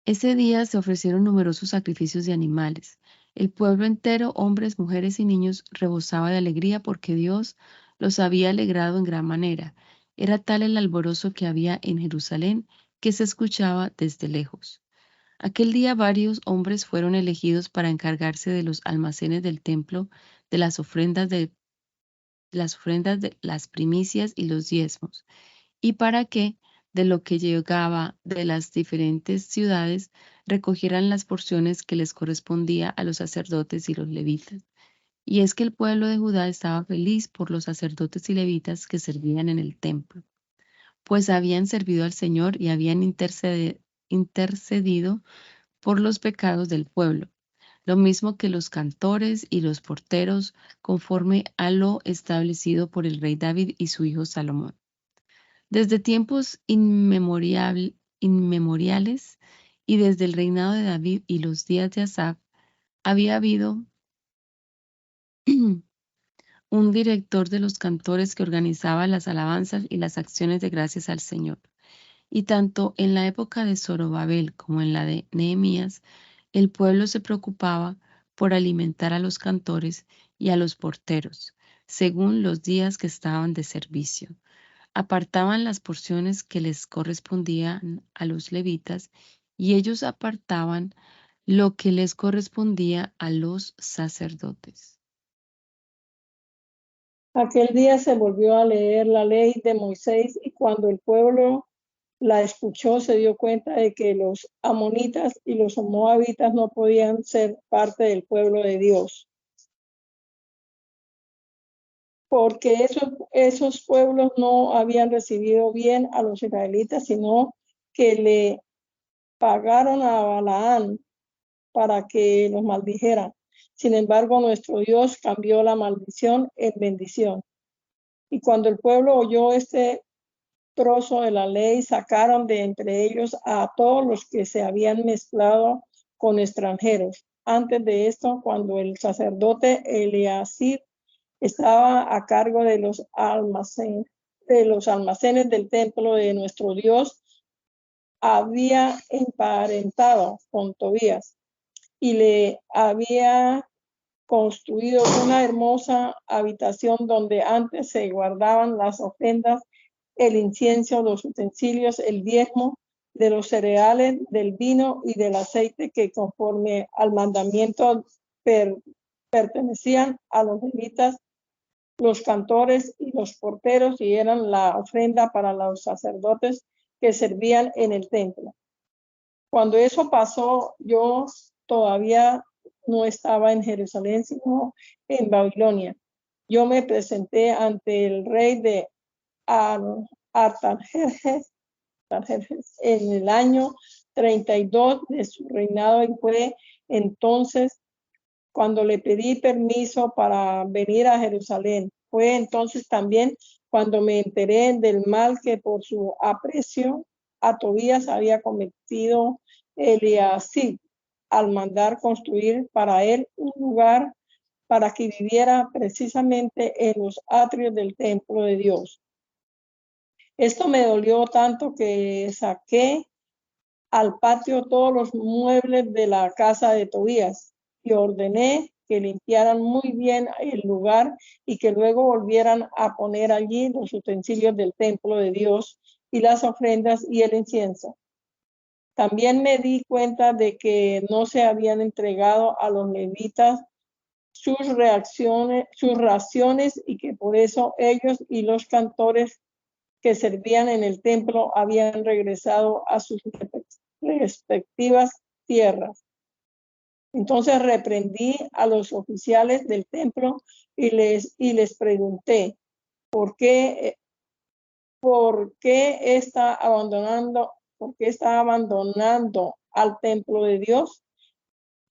Ese día se ofrecieron numerosos sacrificios de animales. El pueblo entero, hombres, mujeres y niños, rebosaba de alegría porque Dios los había alegrado en gran manera. Era tal el alborozo que había en Jerusalén que se escuchaba desde lejos. Aquel día varios hombres fueron elegidos para encargarse de los almacenes del templo, de las ofrendas de las primicias y los diezmos, y para que de lo que llegaba de las diferentes ciudades recogieran las porciones que les correspondía a los sacerdotes y los levitas. Y es que el pueblo de Judá estaba feliz por los sacerdotes y levitas que servían en el templo, pues habían servido al Señor y habían intercedido por los pecados del pueblo, lo mismo que los cantores y los porteros, conforme a lo establecido por el rey David y su hijo Salomón. Desde tiempos inmemoriales y desde el reinado de David y los días de Asaf, había habido un director de los cantores que organizaba las alabanzas y las acciones de gracias al Señor. Y tanto en la época de Zorobabel como en la de Nehemías, el pueblo se preocupaba por alimentar a los cantores y a los porteros, según los días que estaban de servicio. Apartaban las porciones que les correspondían a los levitas y ellos apartaban lo que les correspondía a los sacerdotes. Aquel día se volvió a leer la ley de Moisés y cuando el pueblo la escuchó se dio cuenta de que los amonitas y los moabitas no podían ser parte del pueblo de Dios. Porque esos pueblos no habían recibido bien a los israelitas, sino que le pagaron a Balaán para que los maldijera. Sin embargo, nuestro Dios cambió la maldición en bendición. Y cuando el pueblo oyó este trozo de la ley, sacaron de entre ellos a todos los que se habían mezclado con extranjeros. Antes de esto, cuando el sacerdote Eliasib estaba a cargo de los almacenes del templo de nuestro Dios, había emparentado con Tobías y le había construido una hermosa habitación donde antes se guardaban las ofrendas, el incienso, los utensilios, el diezmo de los cereales, del vino y del aceite que conforme al mandamiento pertenecían a los levitas, los cantores y los porteros, y eran la ofrenda para los sacerdotes que servían en el templo. Cuando eso pasó, yo todavía no estaba en Jerusalén, sino en Babilonia. Yo me presenté ante el rey de Artajerjes en el año 32 de su reinado, y fue entonces cuando le pedí permiso para venir a Jerusalén. Fue entonces también cuando me enteré del mal que por su aprecio a Tobías había cometido Eliasib al mandar construir para él un lugar para que viviera precisamente en los atrios del templo de Dios. Esto me dolió tanto que saqué al patio todos los muebles de la casa de Tobías y ordené que limpiaran muy bien el lugar y que luego volvieran a poner allí los utensilios del templo de Dios y las ofrendas y el incienso. También me di cuenta de que no se habían entregado a los levitas sus raciones y que por eso ellos y los cantores que servían en el templo habían regresado a sus respectivas tierras. Entonces reprendí a los oficiales del templo y les pregunté, ¿por qué está abandonando al templo de Dios?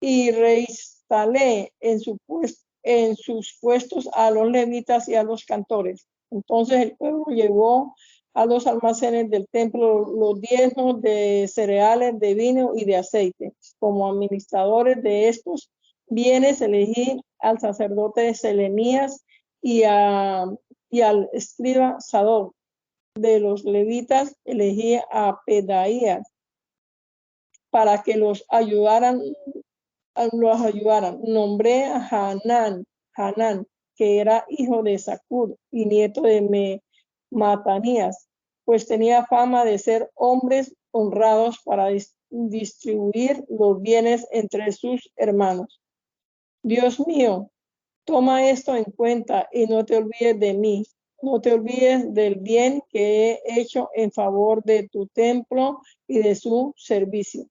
Y reinstalé en sus puestos a los levitas y a los cantores. Entonces el pueblo llevó a los almacenes del templo los diezmos de cereales, de vino y de aceite. Como administradores de estos bienes elegí al sacerdote Selenías y al escriba Sadoc. De los levitas elegí a Pedaías para que los ayudaran. Nombré a Hanán, que era hijo de Zacur y nieto de Matanías, pues tenía fama de ser hombres honrados para distribuir los bienes entre sus hermanos. Dios mío, toma esto en cuenta y no te olvides de mí. No te olvides del bien que he hecho en favor de tu templo y de su servicio.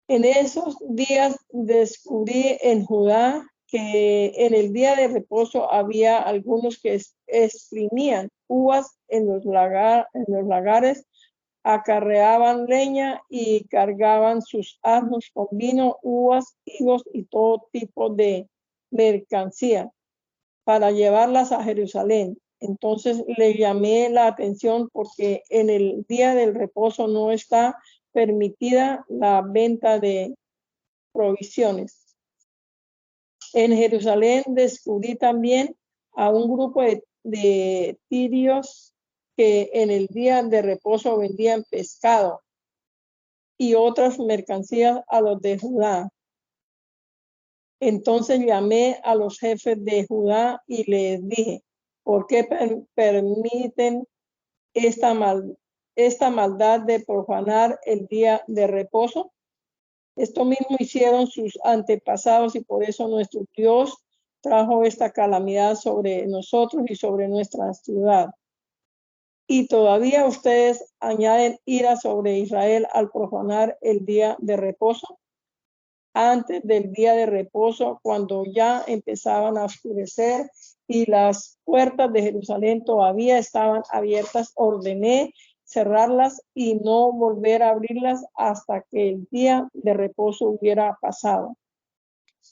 En esos días descubrí en Judá que en el día de reposo había algunos que exprimían uvas en los lagares, acarreaban leña y cargaban sus asnos con vino, uvas, higos y todo tipo de mercancía para llevarlas a Jerusalén. Entonces le llamé la atención porque en el día del reposo no está permitida la venta de provisiones. En Jerusalén descubrí también a un grupo de tirios que en el día de reposo vendían pescado y otras mercancías a los de Judá. Entonces llamé a los jefes de Judá y les dije, ¿por qué permiten esta maldad de profanar el día de reposo? Esto mismo hicieron sus antepasados y por eso nuestro Dios trajo esta calamidad sobre nosotros y sobre nuestra ciudad. Y todavía ustedes añaden ira sobre Israel al profanar el día de reposo. Antes del día de reposo, cuando ya empezaban a oscurecer y las puertas de Jerusalén todavía estaban abiertas, ordené cerrarlas y no volver a abrirlas hasta que el día de reposo hubiera pasado.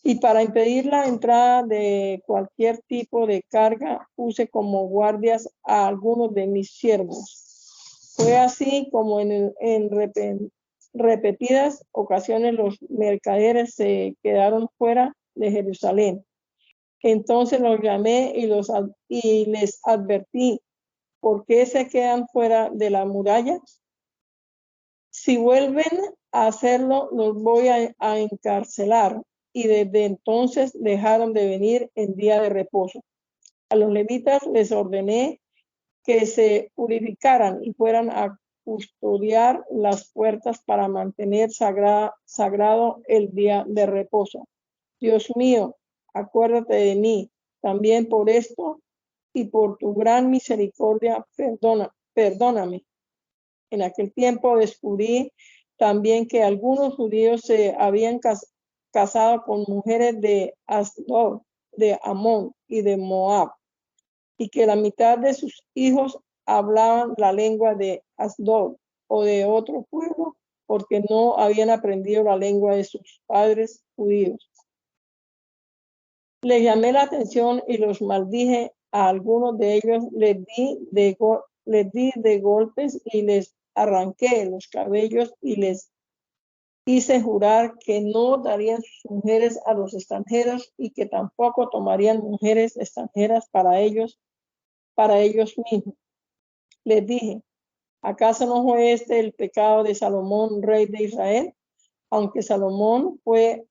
Y para impedir la entrada de cualquier tipo de carga, puse como guardias a algunos de mis siervos. Fue así como en repetidas ocasiones los mercaderes se quedaron fuera de Jerusalén. Entonces los llamé y les advertí, ¿por qué se quedan fuera de la muralla? Si vuelven a hacerlo, los voy a encarcelar. Y desde entonces dejaron de venir en día de reposo. A los levitas les ordené que se purificaran y fueran a custodiar las puertas para mantener sagrado el día de reposo. Dios mío, acuérdate de mí también por esto y por tu gran misericordia, perdóname. En aquel tiempo descubrí también que algunos judíos se habían casado con mujeres de Asdod, de Amón y de Moab, y que la mitad de sus hijos hablaban la lengua de Asdod o de otro pueblo, porque no habían aprendido la lengua de sus padres judíos. Les llamé la atención y los maldije. A algunos de ellos les di de golpes y les arranqué los cabellos y les hice jurar que no darían sus mujeres a los extranjeros y que tampoco tomarían mujeres extranjeras para ellos mismos. Les dije, ¿acaso no fue este el pecado de Salomón, rey de Israel? Aunque Salomón fue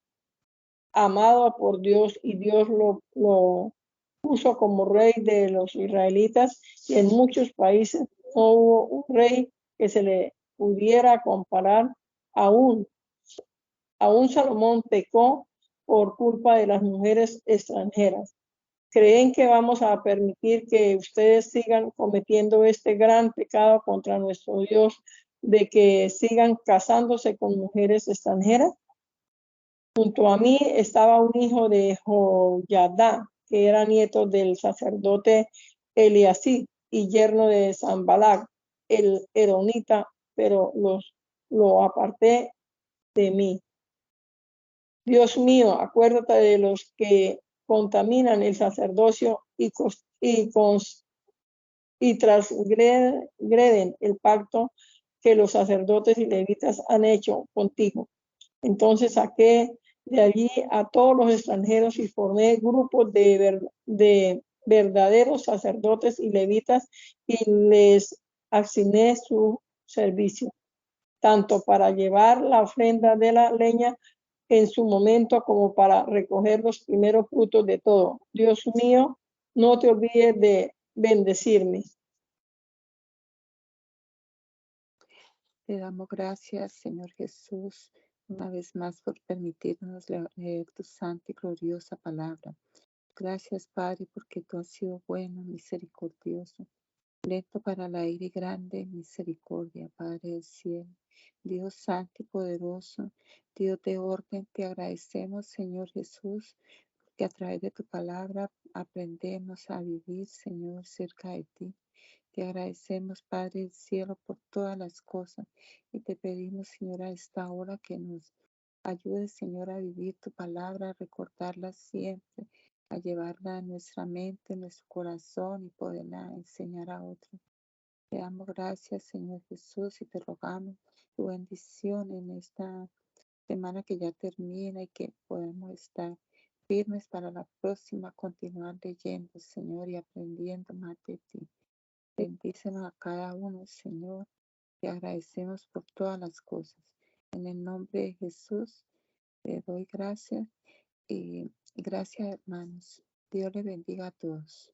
amado por Dios y Dios lo puso como rey de los israelitas, y en muchos países no hubo un rey que se le pudiera comparar. Aún Salomón pecó por culpa de las mujeres extranjeras. ¿Creen que vamos a permitir que ustedes sigan cometiendo este gran pecado contra nuestro Dios, de que sigan casándose con mujeres extranjeras? Junto a mí estaba un hijo de Joyadá, que era nieto del sacerdote Eliasib y yerno de Sanballat, el eronita, pero lo aparté de mí. Dios mío, acuérdate de los que contaminan el sacerdocio y transgreden el pacto que los sacerdotes y levitas han hecho contigo. Entonces saqué de allí a todos los extranjeros y formé grupos de verdaderos sacerdotes y levitas y les asigné su servicio, tanto para llevar la ofrenda de la leña en su momento como para recoger los primeros frutos de todo. Dios mío, no te olvides de bendecirme. Te damos gracias, Señor Jesús, una vez más por permitirnos leer tu santa y gloriosa palabra. Gracias, Padre, porque tú has sido bueno, misericordioso, lento para la ira y grande en misericordia, Padre del cielo. Dios santo y poderoso, Dios de orden, te agradecemos, Señor Jesús, porque a través de tu palabra aprendemos a vivir, Señor, cerca de ti. Te agradecemos, Padre del cielo, por todas las cosas y te pedimos, Señor, a esta hora que nos ayudes, Señor, a vivir tu palabra, a recordarla siempre, a llevarla a nuestra mente, en nuestro corazón y poderla enseñar a otros. Te damos gracias, Señor Jesús, y te rogamos tu bendición en esta semana que ya termina y que podamos estar firmes para la próxima, continuar leyendo, Señor, y aprendiendo más de ti. Bendícenos a cada uno, Señor. Te agradecemos por todas las cosas. En el nombre de Jesús te doy gracias y gracias, hermanos. Dios les bendiga a todos.